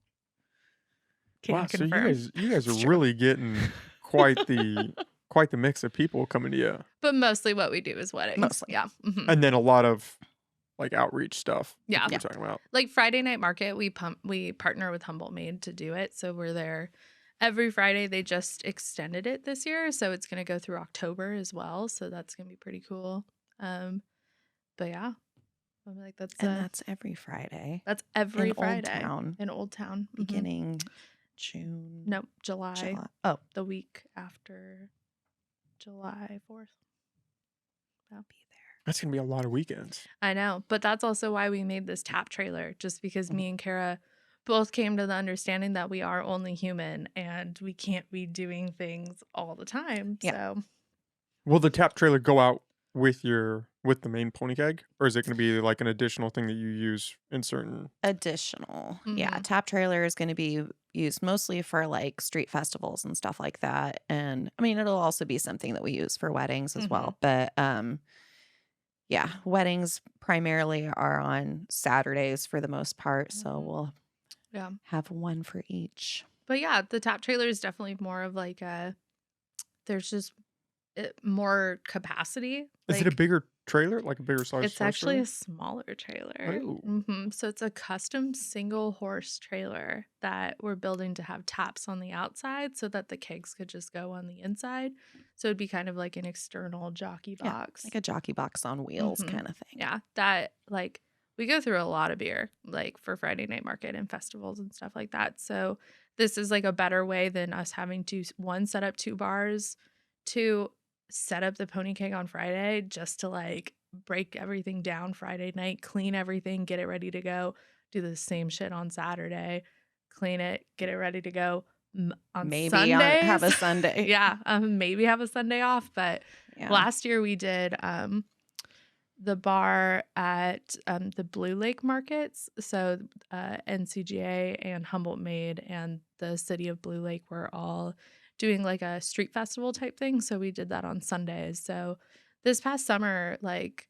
S1: Can
S2: Wow, so
S1: confirm.
S2: you guys
S3: It's
S2: are
S3: true.
S2: really getting quite the mix of people coming to you,
S1: But mostly what we do is weddings.
S3: Mostly.
S1: Yeah. Mhm.
S2: and then a lot of like outreach stuff.
S1: Yeah.
S2: We're talking about.
S1: Like Friday Night Market, we partner with Humboldt Made to do it. So we're there every Friday. They just extended it this year, so it's going to go through October as well. So that's going to be pretty cool. But yeah, I'm like that's
S3: every Friday
S1: every
S3: in
S1: Friday
S3: Old Town,
S1: in Old Town. Mhm.
S3: beginning June.
S1: No, July,
S3: Oh,
S1: the week after July 4th.
S3: be
S2: That's gonna be a lot of weekends.
S1: I know, but that's also why we made this tap trailer, just because
S3: Mhm.
S1: me and Kara both came to the understanding that we are only human and we can't be doing things all the time.
S3: Yeah.
S1: So
S2: Will the tap trailer go out with the main pony keg, or is it going to be like an additional thing that you use in certain?
S3: additional. Yeah,
S1: Mhm.
S3: tap trailer is going to be used mostly for like street festivals and stuff like that. And I mean, it'll also be something that we use for weddings as well. But yeah, weddings primarily are on Saturdays for the most part. So
S1: Mhm.
S3: we'll
S1: yeah,
S3: have one for each.
S1: but yeah, the tap trailer is definitely more of like there's just more capacity.
S2: Is it a bigger trailer, like a bigger size?
S1: It's actually a smaller trailer.
S2: Oh.
S1: So it's a custom single horse trailer that we're building to have taps on the outside so that the kegs could just go on the inside. So it'd be kind of like an external jockey
S3: Yeah,
S1: box.
S3: like a jockey box on wheels
S1: Mhm.
S3: kind of thing.
S1: Yeah, that like we go through a lot of beer like for Friday Night Market and festivals and stuff like that. So this is like a better way than us having to one set up 2 bars, 2 set up the pony keg on Friday just to like break everything down Friday night, clean everything, get it ready to go, do the same shit on Saturday, clean it, get it ready to go on
S3: Maybe
S1: Sundays.
S3: have a Sunday.
S1: Yeah, maybe have a Sunday off, but
S3: Yeah.
S1: last year we did the bar at the Blue Lake markets. So NCGA and Humboldt Made and the city of Blue Lake were all doing like a street festival type thing. So we did that on Sundays. So this past summer, like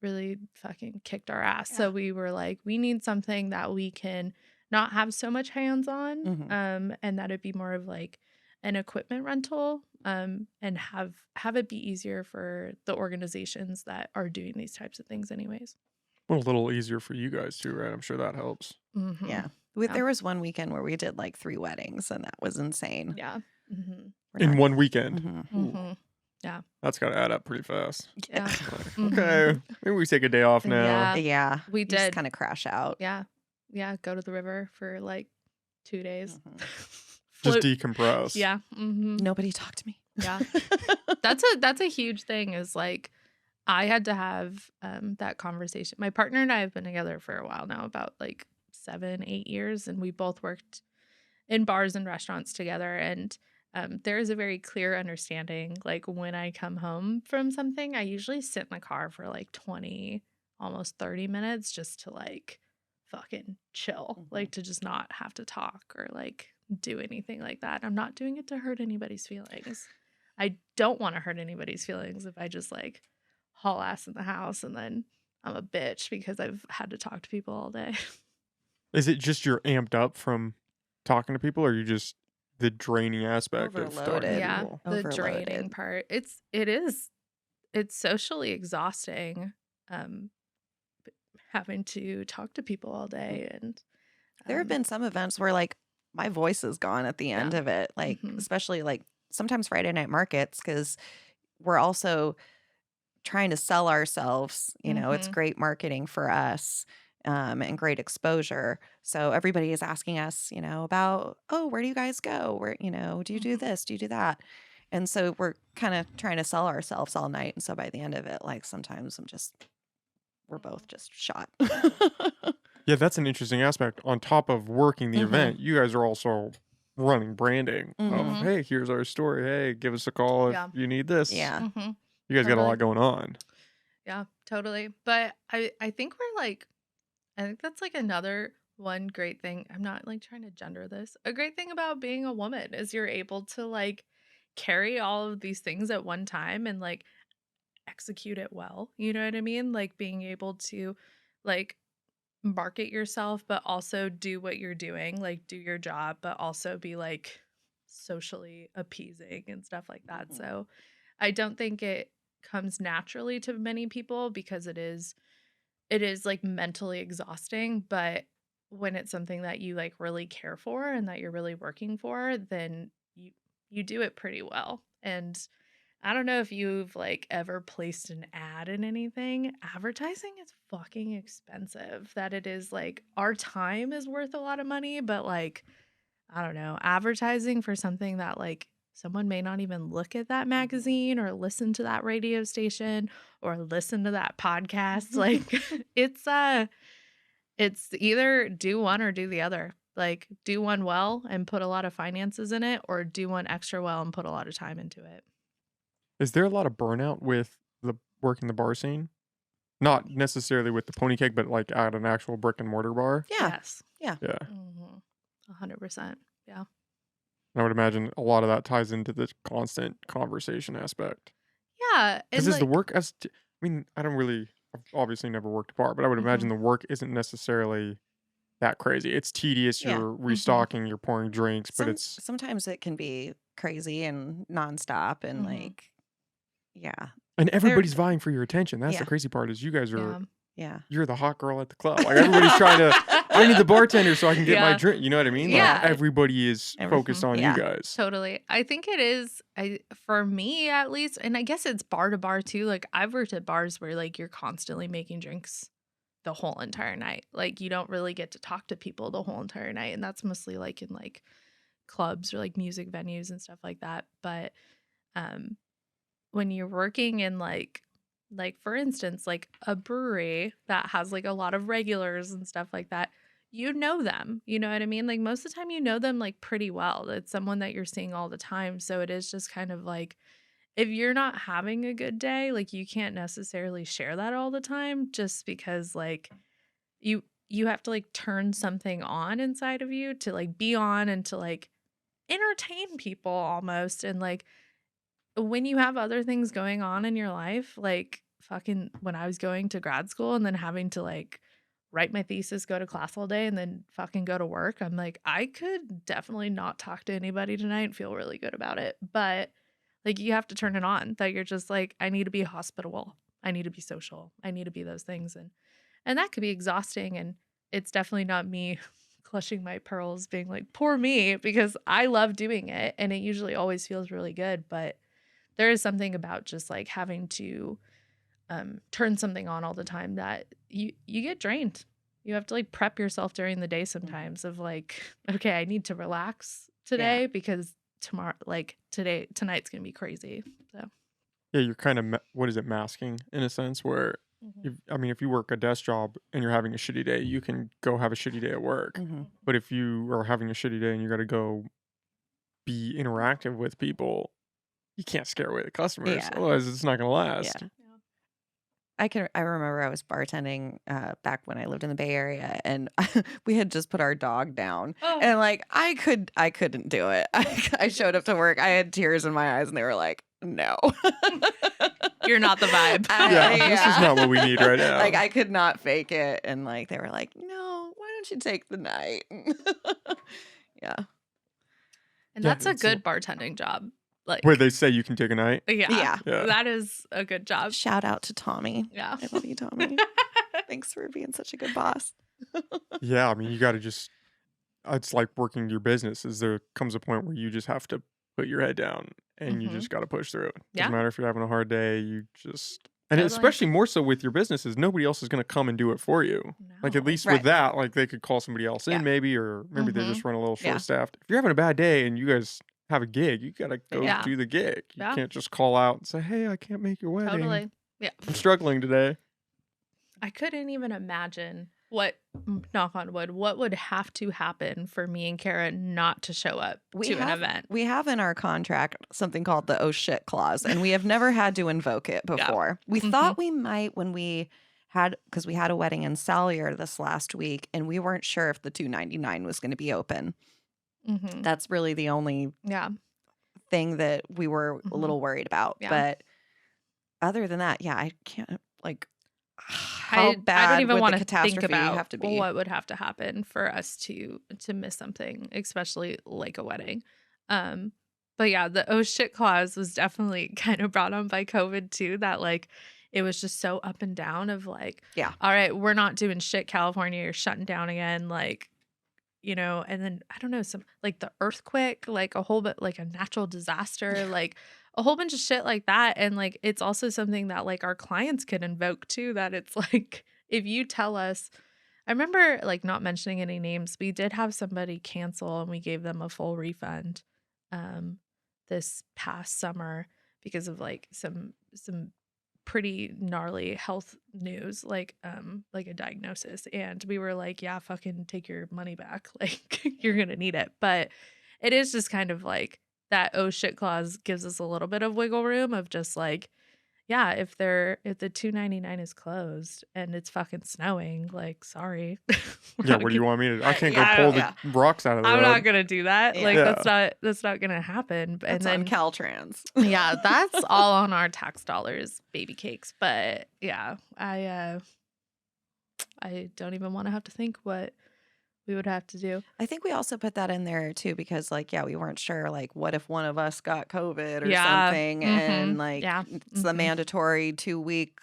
S1: really fucking kicked our ass.
S3: Yeah.
S1: So we were like, we need something that we can not have so much hands on,
S3: Mhm.
S1: and that it'd be more of like an equipment rental, and have it be easier for the organizations that are doing these types of things anyways.
S2: Well, a little easier for you guys too, right? I'm sure that helps.
S1: Mhm.
S3: Yeah.
S1: Yeah.
S3: There was one weekend where we did like 3 weddings, and that was insane.
S1: Yeah. Mm-hmm.
S3: We're
S2: In
S3: not-
S2: one weekend.
S3: Mhm.
S2: Ooh,
S1: Mm-hmm.
S2: that's got to add up pretty fast.
S1: Yeah.
S2: Like,
S1: Mhm.
S2: okay, maybe we take a day off now.
S1: Yeah.
S3: Yeah.
S1: We
S3: You just
S1: did.
S3: kind of crash out.
S1: Yeah. Yeah, go to the river for like 2 days.
S3: Mhm.
S2: Just
S1: Float.
S2: decompress.
S1: Yeah.
S3: Nobody talk to me.
S1: Yeah. That's a huge thing is like I had to have that conversation. My partner and I have been together for a while now, about like 7, 8 years, and we both worked in bars and restaurants together. And there is a very clear understanding. Like when I come home from something, I usually sit in the car for like 20, almost 30 minutes just to like fucking chill, like to just not have to talk or like do anything like that. I'm not doing it to hurt anybody's feelings. I don't want to hurt anybody's feelings if I just like haul ass in the house and then I'm a bitch because I've had to talk to people all day.
S2: Is it just you're amped up from talking to people, or you just the draining aspect of talking to
S3: Overloaded.
S1: Yeah,
S2: people?
S1: the draining
S3: Overloaded.
S1: part. It's socially exhausting having to talk to people all day and
S3: There have been some events where like my voice is gone at the end
S1: Yeah.
S3: of it, like
S1: Mhm.
S3: especially like sometimes Friday night markets, because we're also trying to sell ourselves. It's
S1: Mhm.
S3: great marketing for us, and great exposure. So everybody is asking us, about, oh, where do you guys go? Where, do you do
S1: Mhm.
S3: this? Do you do that? And so we're kind of trying to sell ourselves all night. And so by the end of it, like sometimes we're both just shot.
S2: Yeah, that's an interesting aspect. On top of working the
S3: Mhm.
S2: event, you guys are also running branding of,
S3: Mhm.
S2: hey, here's our story. Hey, give us a call if
S1: Yeah.
S2: you need this.
S3: Yeah.
S1: Mhm.
S2: You guys got a
S1: Totally.
S2: lot going on.
S1: Yeah, totally. But I think we're like I think that's like another one great thing. I'm not like trying to gender this. A great thing about being a woman is you're able to like carry all of these things at one time and like execute it well. You know what I mean? Like being able to like market yourself but also do what you're doing, like do your job but also be like socially appeasing and stuff like that.
S3: Mhm.
S1: So I don't think it comes naturally to many people because it is like mentally exhausting, but when it's something that you like really care for and that you're really working for, then you do it pretty well. And I don't know if you've like ever placed an ad in anything. Advertising is fucking expensive. That it is like our time is worth a lot of money, but like I don't know, advertising for something that like someone may not even look at that magazine or listen to that radio station or listen to that podcast. Like it's either do one or do the other. Like do one well and put a lot of finances in it or do one extra well and put a lot of time into it.
S2: Is there a lot of burnout with the working the bar scene? Not necessarily with the Pony Keg, but like at an actual brick and mortar bar?
S3: Yeah.
S1: Yes.
S3: Yeah.
S2: Yeah.
S1: 100%. Yeah.
S2: And I would imagine a lot of that ties into the constant conversation aspect.
S1: Yeah.
S2: Because
S1: And
S2: is the
S1: like
S2: work I mean, I don't really, I've obviously never worked a bar, but I would imagine the work isn't necessarily that crazy. It's tedious.
S3: Yeah.
S2: You're restocking, you're pouring drinks, but it's
S3: Sometimes it can be crazy and nonstop and
S1: Mhm.
S3: like, yeah.
S2: and everybody's vying for your attention. That's
S3: Yeah.
S2: the crazy part is you guys are
S1: yeah.
S2: you're the hot girl at the club. Like everybody's trying to I need the bartender so I can get my
S1: Yeah.
S2: drink. You know what I mean? Like
S1: Yeah.
S2: everybody is focused on
S3: Yeah.
S2: you guys.
S1: Totally. I think it is for me at least, and I guess it's bar to bar too. Like I've worked at bars where like you're constantly making drinks the whole entire night. Like you don't really get to talk to people the whole entire night, and that's mostly like in like clubs or like music venues and stuff like that. But um when you're working in like for instance like a brewery that has like a lot of regulars and stuff like that, you know them, you know what I mean? Like most of the time you know them like pretty well. It's someone that you're seeing all the time, so it is just kind of like if you're not having a good day, like you can't necessarily share that all the time just because like you have to like turn something on inside of you to like be on and to like entertain people almost. And like when you have other things going on in your life, like fucking when I was going to grad school and then having to like write my thesis, go to class all day, and then fucking go to work, I'm like, I could definitely not talk to anybody tonight and feel really good about it. But like you have to turn it on that you're just like, I need to be hospitable. I need to be social. I need to be those things. And that could be exhausting. And it's definitely not me clutching my pearls being like, poor me, because I love doing it. And it usually always feels really good. But there is something about just like having to turn something on all the time that you get drained. You have to like prep yourself during the day sometimes of like, okay, I need to relax today because tonight's gonna be crazy. So
S2: Yeah, you're kind of what is it, masking in a sense where if you work a desk job and you're having a shitty day, you can go have a shitty day at work.
S3: Mm-hmm.
S2: But if you are having a shitty day and you got to go be interactive with people, you can't scare away the customers.
S3: Yeah.
S2: Otherwise, it's not going to last.
S3: Yeah. I remember I was bartending back when I lived in the Bay Area, and we had just put our dog down, and like I couldn't do it. I showed up to work, I had tears in my eyes, and they were like, "No,
S1: you're not the vibe."
S2: This is not what we need right now.
S3: Like I could not fake it, and like they were like, "No, why don't you take the night?" Yeah,
S1: and that's a good bartending job. Like
S2: where they say you can take a night.
S1: Yeah, that is a good job.
S3: Shout out to Tommy.
S1: Yeah,
S3: I love you, Tommy. Thanks for being such a good boss.
S2: Yeah, I mean, you got to just. It's like working your business. Is there comes a point where you just have to put your head down and you just got to push through it. Doesn't matter if you're having a hard day. You just especially more so with your businesses, nobody else is going to come and do it for you. No. Like at least with that, like they could call somebody else in maybe, or maybe they just run a little short staffed. If you're having a bad day and you guys have a gig, you got to go do the gig. You can't just call out and say, "Hey, I can't make your wedding.
S1: Totally. Yeah.
S2: I'm struggling today."
S1: I couldn't even imagine knock on wood, what would have to happen for me and Kara not to show up to an event.
S3: We have in our contract something called the "oh shit" clause, and we have never had to invoke it before. We thought we might when because we had a wedding in Salyer this last week, and we weren't sure if the 299 was going to be open. That's really the only thing that we were a little worried about. But other than that, I can't like how bad I don't even want to think about have to be.
S1: What would have to happen for us to miss something, especially like a wedding. But yeah, the "oh shit" clause was definitely kind of brought on by COVID too. That like it was just so up and down of like, all right, we're not doing shit, California, you're shutting down again, like. You know, and then I don't know, some like the earthquake, like a whole bit like a natural disaster, like a whole bunch of shit like that. And like it's also something that like our clients could invoke too, that it's like if you tell us, I remember like not mentioning any names, we did have somebody cancel and we gave them a full refund this past summer because of like some pretty gnarly health news, like a diagnosis, and we were like, yeah, fucking take your money back, like you're gonna need it. But it is just kind of like that "oh shit" clause gives us a little bit of wiggle room of just like, yeah, if the 299 is closed and it's fucking snowing, like sorry.
S2: What do you want me to? I can't go pull the rocks out of the road.
S1: I'm not gonna do that. Like that's not gonna happen.
S3: That's and then on Caltrans.
S1: Yeah, that's all on our tax dollars, baby cakes. But yeah, I don't even want to have to think what we would have to do.
S3: I think we also put that in there too because like we weren't sure like what if one of us got COVID or something and like it's the mandatory 2-week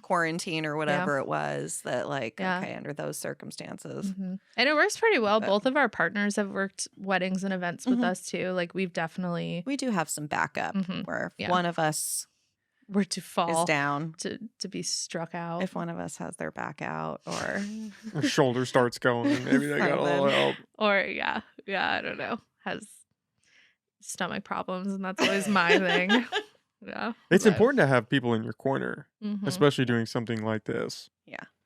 S3: quarantine or whatever it was that like okay, under those circumstances.
S1: And it works pretty well. Both of our partners have worked weddings and events with us too. Like we do have
S3: some backup where if one of us
S1: were to fall
S3: is down
S1: to be struck out,
S3: if one of us has their back out or
S2: shoulder starts going, maybe they got a little help,
S1: or I don't know, has stomach problems, and that's always my thing.
S2: It's important to have people in your corner, especially doing something like this.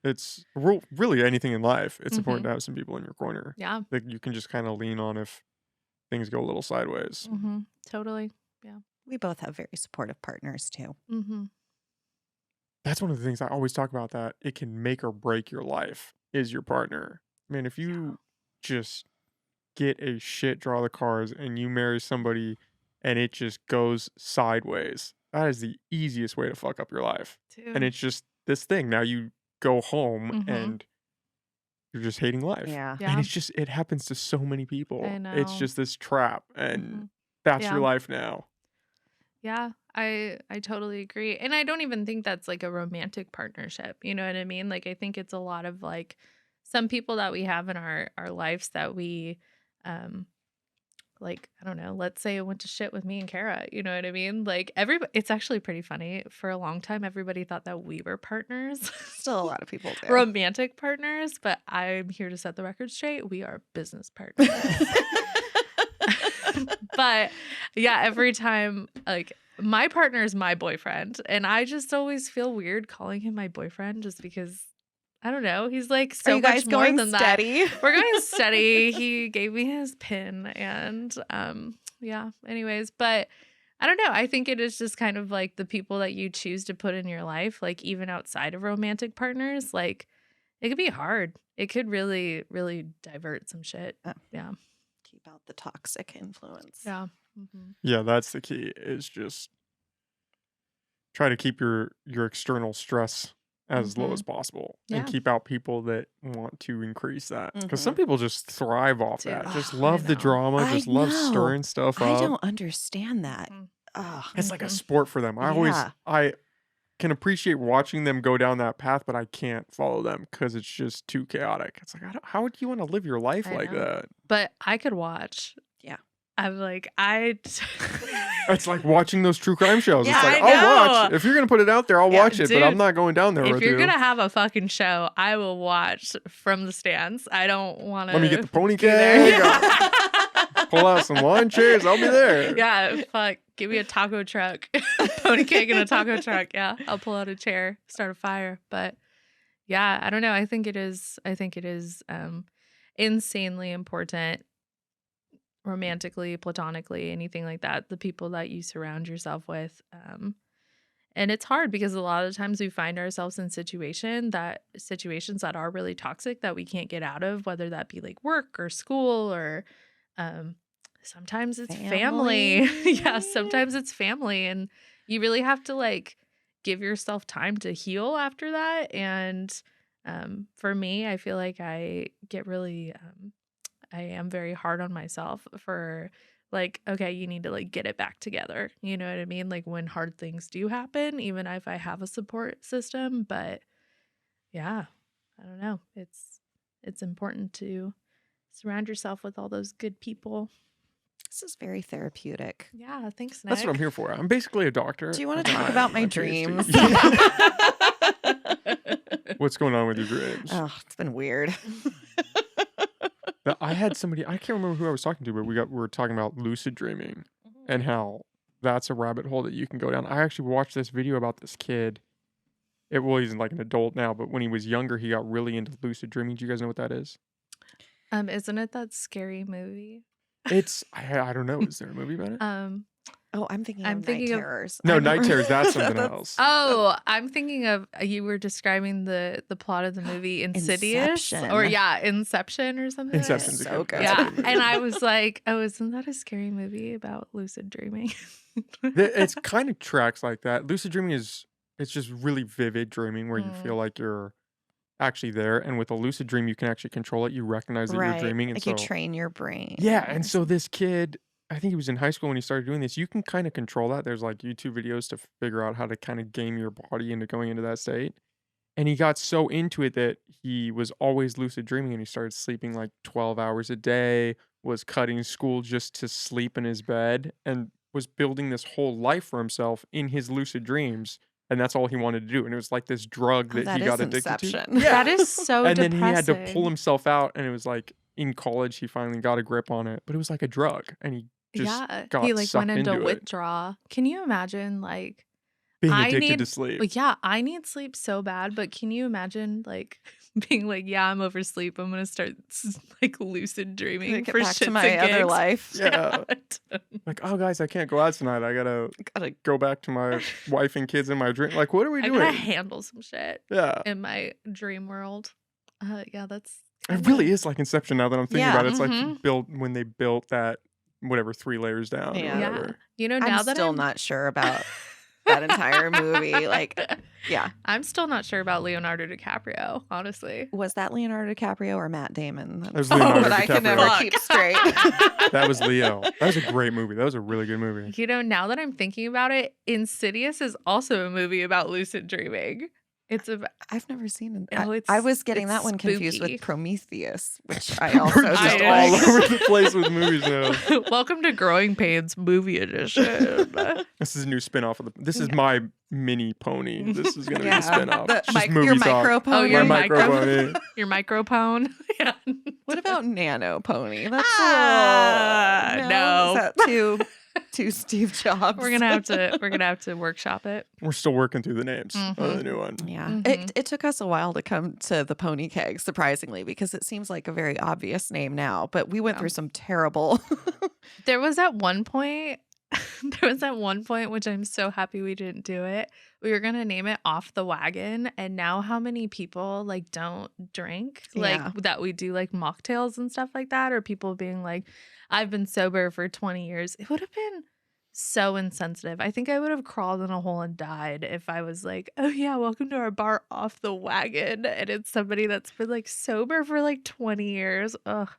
S2: It's really anything in life. It's important to have some people in your corner that you can just kind of lean on if things go a little sideways.
S1: Totally.
S3: We both have very supportive partners too.
S2: That's one of the things I always talk about, that it can make or break your life is your partner. I mean, if you just get a shit draw of the cards and you marry somebody and it just goes sideways, that is the easiest way to fuck up your life. And it's just this thing. Now you go home and you're just hating life. And it happens to so many people.
S1: I know.
S2: It's just this trap, and that's your life now.
S1: Yeah, I totally agree. And I don't even think that's like a romantic partnership. You know what I mean? Like I think it's a lot of like some people that we have in our lives that we like, I don't know, let's say it went to shit with me and Kara, you know what I mean? Like everybody, it's actually pretty funny. For a long time, everybody thought that we were partners,
S3: Still a lot of people do.
S1: romantic partners, but I'm here to set the record straight. We are business partners. But yeah, every time, like, my partner is my boyfriend, and I just always feel weird calling him my boyfriend just because I don't know. He's like
S3: Are
S1: so
S3: you guys
S1: much more
S3: going
S1: than that.
S3: steady?
S1: We're going steady. He gave me his pin, and yeah. Anyways, but I don't know. I think it is just kind of like the people that you choose to put in your life, like even outside of romantic partners, like it could be hard. It could really, really divert some shit.
S3: Oh.
S1: Yeah.
S3: Keep out the toxic influence.
S1: Yeah. Mm-hmm.
S2: Yeah, that's the key, is just try to keep your external stress as low as possible
S1: Yeah.
S2: and keep out people that want to increase that. Because some
S3: Mhm.
S2: people just thrive off
S1: Dude,
S2: that. Just
S1: I
S2: love the
S1: know.
S2: drama,
S3: I
S2: just love
S3: know.
S2: stirring stuff
S3: I
S2: up.
S3: don't understand that.
S1: Mhm.
S3: Oh,
S2: It's like a
S1: Mhm.
S2: sport for them.
S3: Yeah.
S2: I can appreciate watching them go down that path, but I can't follow them because it's just too chaotic. It's like, how would you want to live your life
S1: I
S2: like
S1: know.
S2: that?
S1: But I could watch.
S3: Yeah.
S1: I'm like,
S2: It's like watching those true crime shows.
S1: Yeah,
S2: It's like,
S1: I
S2: I'll watch.
S1: know.
S2: If you're going to put it out there, I'll
S1: Yeah,
S2: watch it, but I'm
S1: dude,
S2: not going down there
S1: if
S2: with
S1: you're
S2: you.
S1: gonna have a fucking show, I will watch from the stands. I don't want to.
S2: Let me get the pony
S1: be there.
S2: keg. Pull out some lawn chairs. I'll be there.
S1: Yeah, fuck. Give me a taco truck, pony cake and a taco truck. Yeah, I'll pull out a chair, start a fire. But yeah, I don't know. I think it is insanely important, romantically, platonically, anything like that. The people that you surround yourself with. And it's hard because a lot of the times we find ourselves in situations that are really toxic that we can't get out of, whether that be like work or school or sometimes it's family. Yeah, sometimes it's family. And you really have to like give yourself time to heal after that. And for me, I feel like I get really I am very hard on myself for like, okay, you need to like get it back together. You know what I mean? Like when hard things do happen, even if I have a support system. But yeah, I don't know. It's important to surround yourself with all those good people.
S3: This is very therapeutic.
S1: Yeah, thanks, Nick.
S2: That's what I'm here for. I'm basically a doctor.
S3: Do you want
S2: I
S3: to talk
S2: got
S3: about my
S2: PhD.
S3: dreams?
S2: What's going on with your dreams?
S3: Oh, it's been weird.
S2: I had somebody, I can't remember who I was talking to, but we were talking about lucid dreaming and how that's a rabbit hole that you can go down. I actually watched this video about this kid. He's like an adult now, but when he was younger, he got really into lucid dreaming. Do you guys know what that is?
S1: Isn't it that scary movie?
S2: It's, I don't know. Is there a movie about it?
S3: Oh, I'm thinking
S1: I'm
S3: of
S1: thinking
S3: Night
S1: of-
S3: Terrors.
S2: No,
S3: I
S2: Night
S3: remember-
S2: Terrors, that's something else.
S1: Oh, I'm thinking of you were describing the plot of the movie Insidious or
S3: Inception.
S1: Inception or something. like that.
S2: Inception's a
S3: so
S2: good
S3: good.
S1: Yeah,
S2: movie.
S1: and I was like, oh, isn't that a scary movie about lucid dreaming?
S2: It's kind of tracks like that. Lucid dreaming it's just really vivid dreaming where you
S1: Mm.
S2: feel like you're actually there. And with a lucid dream, you can actually control it. You recognize that
S3: Right.
S2: you're dreaming. And
S3: Like
S2: so,
S3: you train your brain.
S2: yeah. And so this kid, I think he was in high school when he started doing this. You can kind of control that. There's like YouTube videos to figure out how to kind of game your body into going into that state. And he got so into it that he was always lucid dreaming and he started sleeping like 12 hours a day, was cutting school just to sleep in his bed, and was building this whole life for himself in his lucid dreams. And that's all he wanted to do. And it was like this drug
S3: Oh,
S2: that he
S3: is
S2: got addicted
S3: Inception.
S2: to. Yeah.
S1: That is so
S2: And
S1: depressing.
S2: then he had to pull himself out. And it was like in college, he finally got a grip on it. But it was like a drug. And he just
S1: Yeah,
S2: got
S1: he like
S2: sucked
S1: went into
S2: into it.
S1: withdrawal. Can you imagine like
S2: being
S1: I
S2: addicted to
S1: need-
S2: sleep.
S1: Like, yeah, I need sleep so bad, but can you imagine like being like, yeah, I'm oversleep. I'm gonna start like lucid dreaming
S3: Gonna get
S1: for
S3: back
S1: shits
S3: to my
S1: and
S3: other
S1: gigs.
S3: life.
S2: Yeah. Like, oh, guys, I can't go out tonight. I gotta go back to my wife and kids in my dream. Like, what are we
S1: I
S2: doing?
S1: gotta handle some shit
S2: Yeah.
S1: in my dream world. Yeah, that's
S2: It really is like Inception now that I'm thinking
S3: Yeah.
S2: about it. It's like
S1: Mhm.
S2: when they built that, whatever, 3 layers down
S3: Yeah.
S2: or
S1: yeah.
S2: whatever.
S1: You know, now
S3: I'm
S1: that
S3: still
S1: I'm
S3: not sure about that entire movie. Like, yeah.
S1: I'm still not sure about Leonardo DiCaprio, honestly.
S3: Was that Leonardo DiCaprio or Matt Damon?
S2: That was
S3: That's
S2: Leonardo
S3: what I can never
S2: DiCaprio.
S3: keep straight.
S2: That was Leo. That was a great movie. That was a really good movie.
S1: You know, now that I'm thinking about it, Insidious is also a movie about lucid dreaming. It's a
S3: I've never seen it.
S1: Oh,
S3: I was getting
S1: it's
S3: that one confused
S1: spooky.
S3: with Prometheus, which I also
S2: We're just
S3: don't
S1: I-
S2: all
S3: like.
S2: over the place with movies now.
S1: Welcome to Growing Pains Movie Edition.
S2: This is a new spin-off of this is my mini pony. This is gonna be the
S3: Yeah,
S2: spin-off.
S3: the
S2: It's just
S3: your
S2: movie
S3: micro
S2: talk.
S3: pony.
S1: your
S2: My micro
S1: micro-
S2: pony.
S1: Your micropone. Yeah.
S3: What about nano pony? That's
S1: Ah,
S3: a little,
S1: no.
S3: Is that too Steve Jobs?
S1: We're gonna have to workshop it.
S2: We're still working through the names of the new one.
S3: Yeah,
S1: Mhm.
S3: it took us a while to come to the Pony Keg, surprisingly, because it seems like a very obvious name now. But we went
S1: Yeah.
S3: through some terrible.
S1: There was at one point which I'm so happy we didn't do it. We were gonna name it Off the Wagon, and now how many people like don't drink like
S3: Yeah.
S1: that we do like mocktails and stuff like that, or people being like, I've been sober for 20 years. It would have been so insensitive. I think I would have crawled in a hole and died if I was like, oh yeah, welcome to our bar Off the Wagon, and it's somebody that's been like sober for like 20 years. Ugh.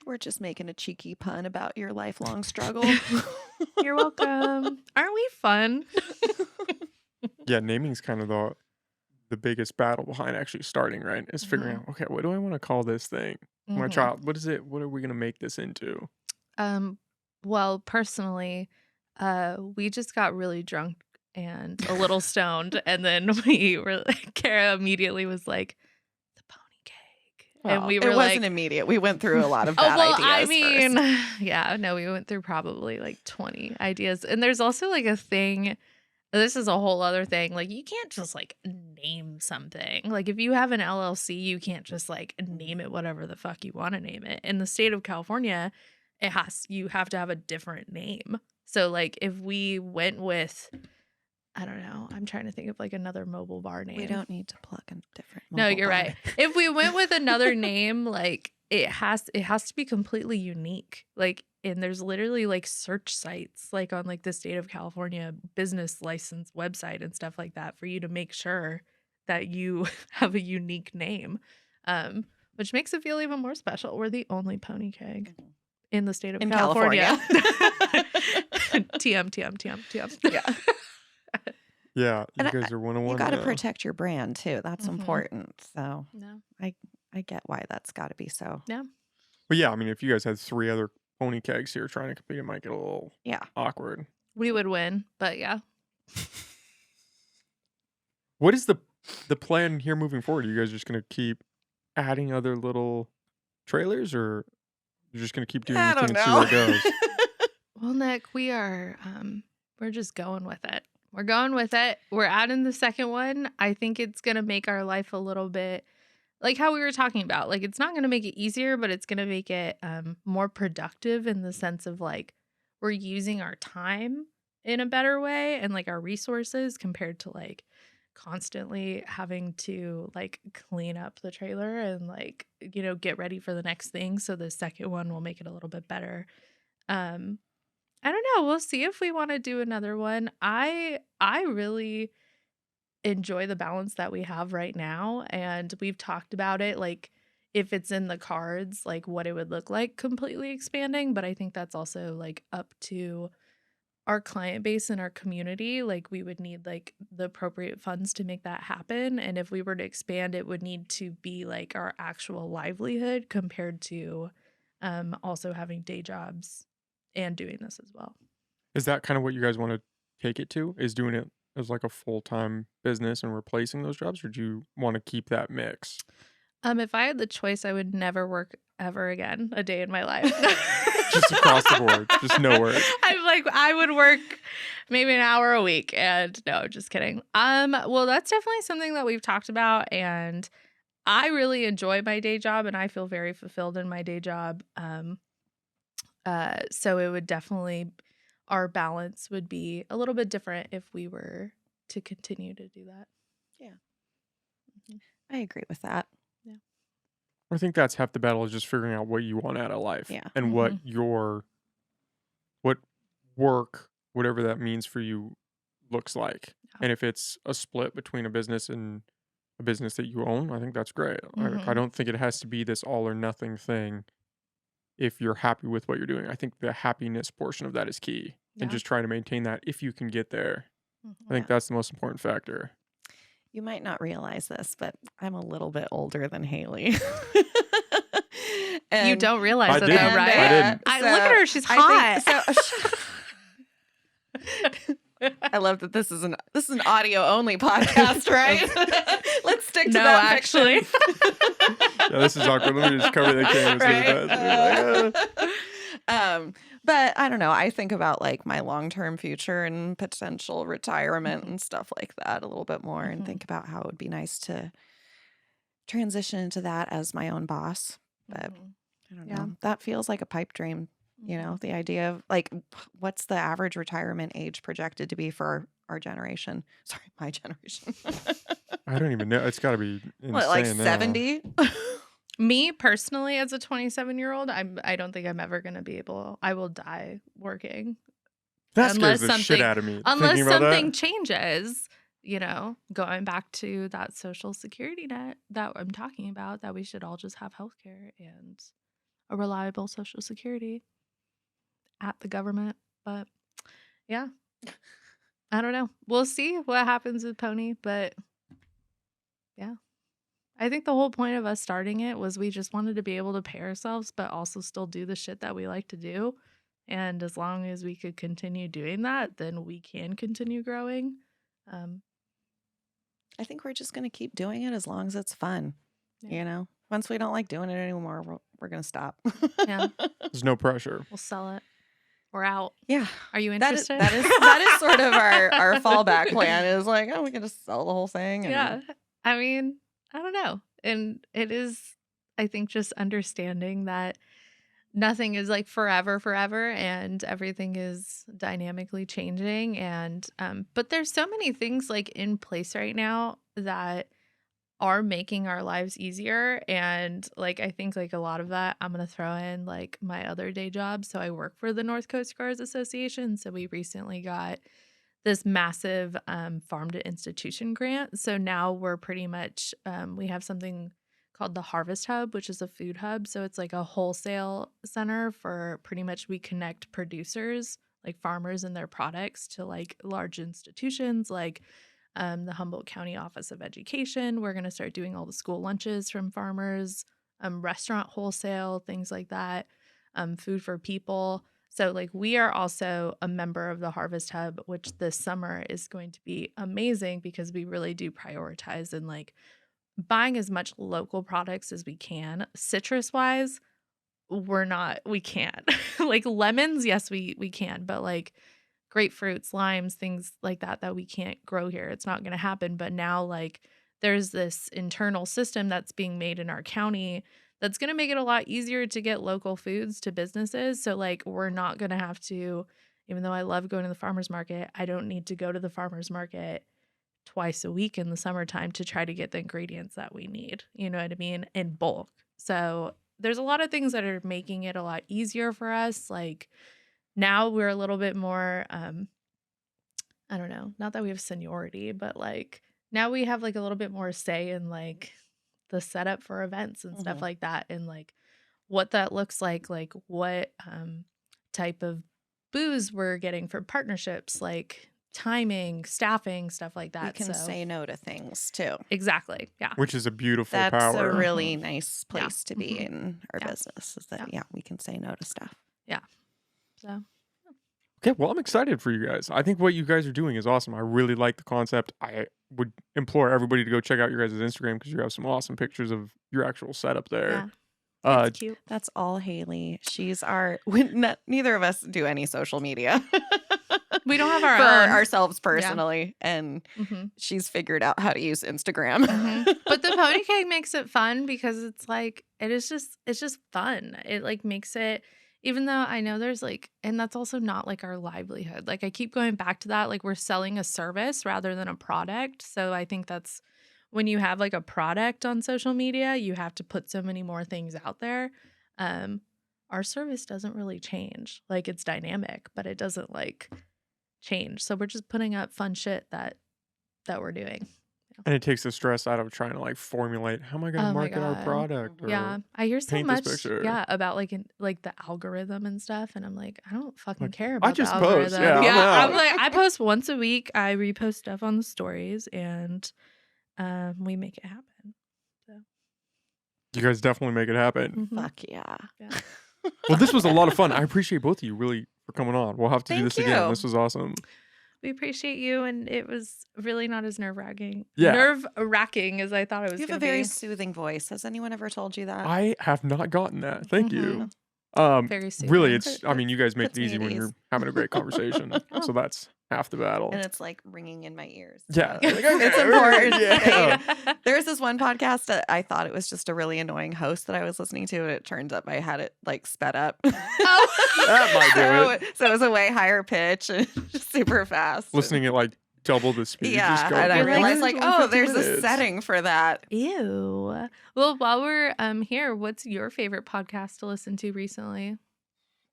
S3: We're just making a cheeky pun about your lifelong struggle.
S1: You're welcome. Aren't we fun?
S2: Yeah, naming's kind of the biggest battle behind actually starting, right? Is figuring out, okay, what do I want to call this thing? My
S1: Mhm.
S2: child, what is it? What are we gonna make this into?
S1: Well, personally, we just got really drunk and a little stoned, and then we were Kara immediately was like, the Pony Keg. And
S3: Well,
S1: we were
S3: it
S1: like,
S3: wasn't immediate. We went through a lot of
S1: oh,
S3: bad
S1: well,
S3: ideas.
S1: I mean,
S3: first.
S1: yeah, no, we went through probably like 20 ideas. And there's also like a thing, this is a whole other thing. Like, you can't just like name something. Like, if you have an LLC, you can't just like name it whatever the fuck you want to name it. In the state of California, you have to have a different name. So, like, if we went with, I don't know, I'm trying to think of like another mobile bar name.
S3: We don't need to plug a different.
S1: No,
S3: mobile
S1: you're
S3: bar.
S1: right. If we went with another name, like it has to be completely unique. Like, and there's literally like search sites like on like the state of California business license website and stuff like that for you to make sure that you have a unique name. Which makes it feel even more special. We're the only Pony Keg in the state of
S3: In
S1: California.
S3: California.
S1: TM.
S3: Yeah.
S2: Yeah, you
S3: And
S2: guys are one on
S3: You
S2: one.
S3: got to protect your brand too. That's
S1: Mhm.
S3: important. So
S1: No.
S3: I get why that's got to be so.
S2: But yeah, I mean, if you guys had 3 other pony kegs here trying to compete, it might get a little
S3: Yeah.
S2: awkward.
S1: We would win, but yeah.
S2: What is the plan here moving forward? Are you guys just gonna keep adding other little trailers, or you're just gonna keep doing
S3: I
S2: your
S3: don't
S2: thing and see where it
S3: know.
S2: goes?
S1: Well, Nick, we're just going with it. We're going with it. We're adding the second one. I think it's gonna make our life a little bit like how we were talking about. Like, it's not gonna make it easier, but it's gonna make it more productive in the sense of like we're using our time in a better way and like our resources compared to like constantly having to like clean up the trailer and like, you know, get ready for the next thing. So the second one will make it a little bit better. I don't know. We'll see if we want to do another one. I really enjoy the balance that we have right now, and we've talked about it, like if it's in the cards, like what it would look like completely expanding, but I think that's also like up to our client base and our community. Like, we would need like the appropriate funds to make that happen, and if we were to expand, it would need to be like our actual livelihood compared to also having day jobs and doing this as well.
S2: Is that kind of what you guys want to take it to? Is doing it as like a full-time business and replacing those jobs, or do you want to keep that mix?
S1: If I had the choice, I would never work ever again a day in my life.
S2: Just across the board, just no work.
S1: I'm like, I would work maybe an hour a week, and no, just kidding. Well, that's definitely something that we've talked about, and I really enjoy my day job, and I feel very fulfilled in my day job. So it would definitely, our balance would be a little bit different if we were to continue to do that.
S3: I agree with that.
S2: I think that's half the battle, is just figuring out what you want out of life.
S3: Yeah.
S2: And what work, whatever that means for you, looks like.
S1: Yeah.
S2: And if it's a split between a business and a business that you own, I think that's great. I don't think it has to be this all or nothing thing if you're happy with what you're doing. I think the happiness portion of that is key.
S1: Yeah.
S2: And just trying to maintain that if you can get there. I think
S3: Yeah.
S2: that's the most important factor.
S3: You might not realize this, but I'm a little bit older than Hailee.
S1: You
S3: And
S1: don't
S2: I
S1: realize it though,
S2: didn't.
S1: right?
S2: I didn't.
S1: Look at her, she's
S3: I
S1: hot.
S3: think so. I love that this is an audio only podcast, right? Let's stick to
S1: No,
S3: that
S1: actually.
S3: fiction.
S2: Yeah, this is awkward. Let me just cover the camera. So
S3: Right? But I don't know. I think about like my long-term future and potential retirement and stuff like that a little bit more, and think about how it would be nice to transition into that as my own boss. But I don't know. That feels like a pipe dream. You know, the idea of like, what's the average retirement age projected to be for our generation? Sorry, my generation.
S2: I don't even know. It's got to be insane.
S3: What, like
S2: now.
S3: 70?
S1: Me personally, as a 27-year-old, I don't think I'm ever gonna be able. I will die working
S2: That
S1: unless
S2: scares the shit
S1: something-
S2: out of me.
S1: unless
S2: thinking about
S1: something
S2: that.
S1: changes. You know, going back to that social security net that I'm talking about, that we should all just have healthcare and a reliable social security at the government. But yeah, I don't know. We'll see what happens with Pony, but yeah. I think the whole point of us starting it was we just wanted to be able to pay ourselves, but also still do the shit that we like to do. And as long as we could continue doing that, then we can continue growing.
S3: I think we're just going to keep doing it as long as it's fun.
S1: Yeah.
S3: You know, once we don't like doing it anymore, we're going to stop.
S1: Yeah.
S2: There's no pressure.
S1: We'll sell it. We're out.
S3: Yeah.
S1: Are you
S3: That is
S1: interested?
S3: that is sort of our fallback plan, is like, oh, we can just sell the whole thing. And
S1: Yeah. I mean, I don't know. And it is, I think, just understanding that nothing is like forever, and everything is dynamically changing. And, but there's so many things like in place right now that are making our lives easier. And like, I think like a lot of that, I'm going to throw in like my other day job. So I work for the North Coast Guards Association. So we recently got this massive farm to institution grant. So now we're pretty much, we have something called the Harvest Hub, which is a food hub. So it's like a wholesale center for pretty much, we connect producers, like farmers and their products, to like large institutions like the Humboldt County Office of Education. We're going to start doing all the school lunches from farmers, restaurant wholesale, things like that, food for people. So like we are also a member of the Harvest Hub, which this summer is going to be amazing because we really do prioritize and like buying as much local products as we can. Citrus wise, we can't. Like lemons, yes, we can, but like grapefruits, limes, things like that we can't grow here. It's not going to happen. But now like there's this internal system that's being made in our county that's going to make it a lot easier to get local foods to businesses. So like we're not going to have to, even though I love going to the farmer's market, I don't need to go to the farmer's market twice a week in the summertime to try to get the ingredients that we need, you know what I mean, in bulk. So there's a lot of things that are making it a lot easier for us. Like now we're a little bit more, I don't know, not that we have seniority, but like now we have like a little bit more say in like the setup for events and stuff like that, and like what that looks like what type of booze we're getting for partnerships, like timing, staffing, stuff like that.
S3: We can say no to things too.
S1: Exactly. Yeah.
S2: Which is a beautiful
S3: That's
S2: power.
S3: a really nice place to be
S1: Mhm.
S3: in our
S1: Yeah.
S3: business, is that
S1: Yeah.
S3: we can say no to stuff.
S1: So
S2: Okay, well, I'm excited for you guys. I think what you guys are doing is awesome. I really like the concept. I would implore everybody to go check out your guys' Instagram because you have some awesome pictures of your actual setup there.
S1: yeah, it's cute.
S3: That's all Hailee. She's neither of us do any social media.
S1: We don't have our
S3: for
S1: own.
S3: ourselves personally, and
S1: Mhm.
S3: she's figured out how to use Instagram.
S1: Mhm. But the pony cake makes it fun because it's like it's just fun. It like makes it, even though I know there's like, and that's also not like our livelihood. Like I keep going back to that, like we're selling a service rather than a product. So I think that's when you have like a product on social media, you have to put so many more things out there. Our service doesn't really change. Like it's dynamic, but it doesn't like change. So we're just putting up fun shit that we're doing.
S2: And it takes the stress out of trying to like formulate how am I going to
S1: Oh my
S2: market our
S1: God.
S2: product? Or
S1: Yeah, I hear so
S2: paint this
S1: much.
S2: picture.
S1: Yeah, about like like the algorithm and stuff, and I'm like, I don't fucking
S2: Like,
S1: care
S2: I
S1: about
S2: just
S1: the
S2: post,
S1: algorithm.
S2: yeah, I'm
S1: I'm
S2: out.
S1: like, I post once a week. I repost stuff on the stories, and we make it happen.
S2: You guys definitely make it happen.
S1: Mhm.
S3: Fuck yeah.
S1: Yeah.
S2: Well, this was a lot of fun. I appreciate both of you really for coming on. We'll have to do
S3: Thank
S2: this again.
S3: you.
S2: This was awesome.
S1: We appreciate you, and it was really not as nerve-wracking
S2: Yeah.
S1: as I thought it was
S3: You have
S1: going
S3: a
S1: to
S3: very
S1: be.
S3: soothing voice. Has anyone ever told you that?
S2: I have not gotten that. Thank you.
S1: Very
S2: Really,
S1: soothing.
S2: you guys make
S3: Puts
S2: it
S3: me
S2: easy
S3: at
S2: when
S3: ease.
S2: you're having a great conversation. So that's half the battle.
S3: And it's like ringing in my ears.
S2: Yeah.
S3: So
S2: Like, okay,
S3: it's important.
S2: yeah.
S3: There's this one podcast that I thought it was just a really annoying host that I was listening to, and it turns out I had it like sped up.
S2: That might do
S3: So it was a way higher pitch and just super fast.
S2: Listening at like double the speed.
S3: Yeah,
S2: just go,
S3: and I
S1: You're like,
S3: realized
S2: "Where's
S3: like,
S2: my
S3: oh,
S2: 50
S3: there's a
S2: minutes?"
S3: setting for that.
S1: Ew. Well, while we're here, what's your favorite podcast to listen to recently?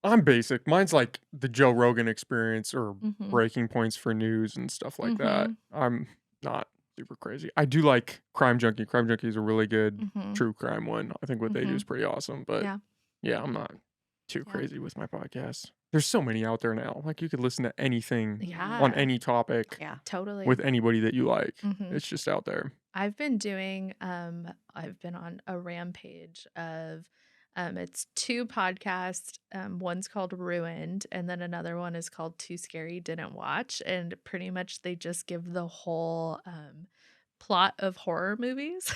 S2: I'm basic. Mine's like the Joe Rogan Experience or
S1: Mhm.
S2: breaking points for news and stuff like that.
S1: Mhm.
S2: I'm not super crazy. I do like Crime Junkie. Crime Junkie is a really good
S1: Mhm.
S2: true crime one. I think what they do
S1: Mhm.
S2: is pretty awesome. But
S1: Yeah.
S2: yeah, I'm not too
S1: Yeah.
S2: crazy with my podcast. There's so many out there now. Like you could listen to anything on
S1: Yeah.
S2: any topic
S3: Yeah.
S1: Totally.
S2: with anybody that you like.
S1: Mhm.
S2: It's just out there.
S1: I've been doing I've been on a rampage of it's 2 podcasts. One's called Ruined, and then another one is called Too Scary Didn't Watch, and pretty much they just give the whole plot of horror movies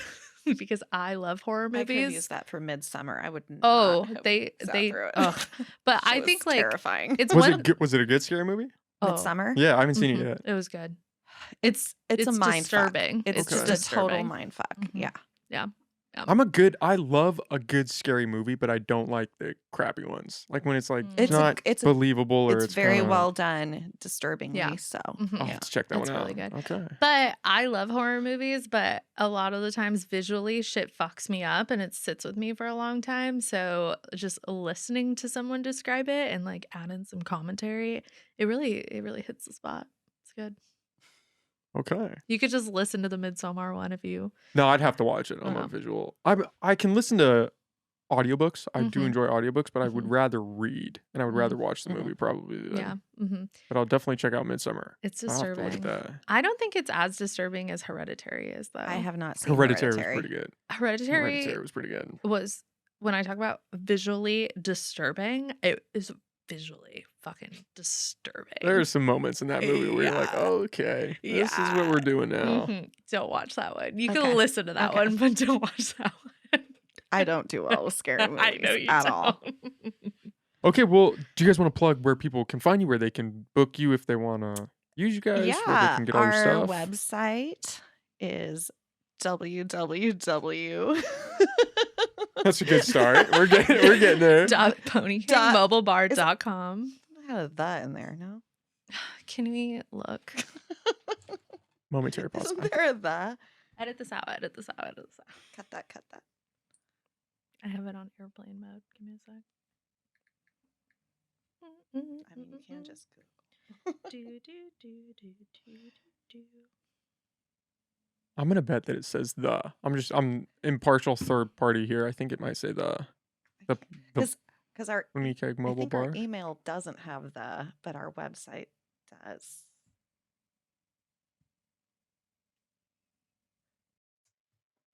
S1: because I love horror
S3: I could have
S1: movies.
S3: used that for Midsummer. I would not
S1: Oh,
S3: have
S1: they
S3: sat
S1: they
S3: through it.
S1: ugh. But I
S3: It was
S1: think like
S3: terrifying.
S1: it's
S2: Was
S1: one
S2: it
S1: of
S2: good? Was it a good scary movie?
S1: oh,
S3: Midsummer.
S2: Yeah, I haven't seen it
S1: mhm,
S2: yet.
S1: it was good.
S3: It's a
S1: It's
S3: mind fuck.
S1: disturbing.
S3: It's
S1: It's
S3: just
S1: just
S3: a total
S1: disturbing.
S3: mind fuck.
S1: Mhm.
S3: Yeah.
S1: Yeah.
S2: I love a good scary movie, but I don't like the crappy ones. Like when it's like
S1: Mm.
S2: it's not
S3: It's
S2: believable or
S3: it's
S2: it's
S3: very
S2: kinda,
S3: well done, disturbingly
S1: Yeah.
S3: so.
S1: Mhm.
S2: I'll
S3: Yeah.
S2: have to check that
S1: It's
S2: one out.
S1: really good.
S2: Okay.
S1: But I love horror movies, but a lot of the times visually shit fucks me up and it sits with me for a long time. So just listening to someone describe it and like add in some commentary, it really hits the spot. It's good.
S2: Okay.
S1: You could just listen to the Midsommar one if you
S2: No, I'd have to watch it. I'm
S1: Oh.
S2: a visual. I can listen to audiobooks. I do
S1: Mhm.
S2: enjoy audiobooks, but I would
S1: Mhm.
S2: rather read and I would
S1: Mhm.
S2: rather watch the
S3: Mhm.
S2: movie probably. Then.
S1: yeah.
S2: But I'll definitely check out Midsummer.
S1: It's
S2: I'll have to look at
S1: disturbing.
S2: that.
S1: I don't think it's as disturbing as Hereditary is though.
S3: I have not seen
S2: Hereditary was
S3: Hereditary.
S2: pretty good.
S1: Hereditary
S2: Hereditary was pretty good.
S1: was when I talk about visually disturbing, it is visually fucking disturbing.
S2: There's some moments in that movie where you're like,
S3: Yeah.
S2: okay, this is what
S1: Yeah.
S2: we're doing now.
S1: Mhm. Don't watch that one. You
S3: Okay.
S1: can listen to that
S3: Okay.
S1: one, but don't watch that one.
S3: I don't do well with scary movies
S1: I know you
S3: at
S1: don't.
S3: all.
S2: Okay, well, do you guys want to plug where people can find you, where they can book you if they want to use you guys, where they
S3: Yeah,
S2: can get all your
S3: our
S2: stuff?
S3: website is www.
S2: That's a good start. We're getting there.
S1: .ponykegmobilebar.com.
S3: I had a that in there, no?
S1: Can we look?
S2: Momentary pause.
S3: Isn't there a that?
S1: Edit this out. Edit this out. Edit this out.
S3: Cut that, cut that.
S1: I have it on airplane mode. Give me a sec.
S3: I mean, you can just Google.
S2: I'm gonna bet that it says the. I'm impartial third party here. I think it might say the
S3: Because our
S2: Pony Keg
S3: I
S2: Mobile
S3: think
S2: Bar.
S3: our email doesn't have the, but our website does.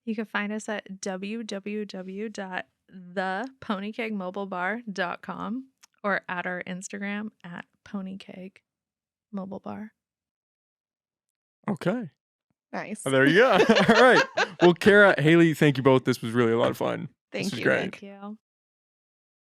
S1: You can find us at www.theponykegmobilebar.com or at our Instagram at ponykeg mobile bar.
S2: Okay.
S3: Nice.
S2: There you go. All right. Well, Kara, Hailee, thank you both. This was really a lot of fun.
S3: Thank
S2: This was
S3: you,
S2: great.
S3: Nick.
S1: Thank you.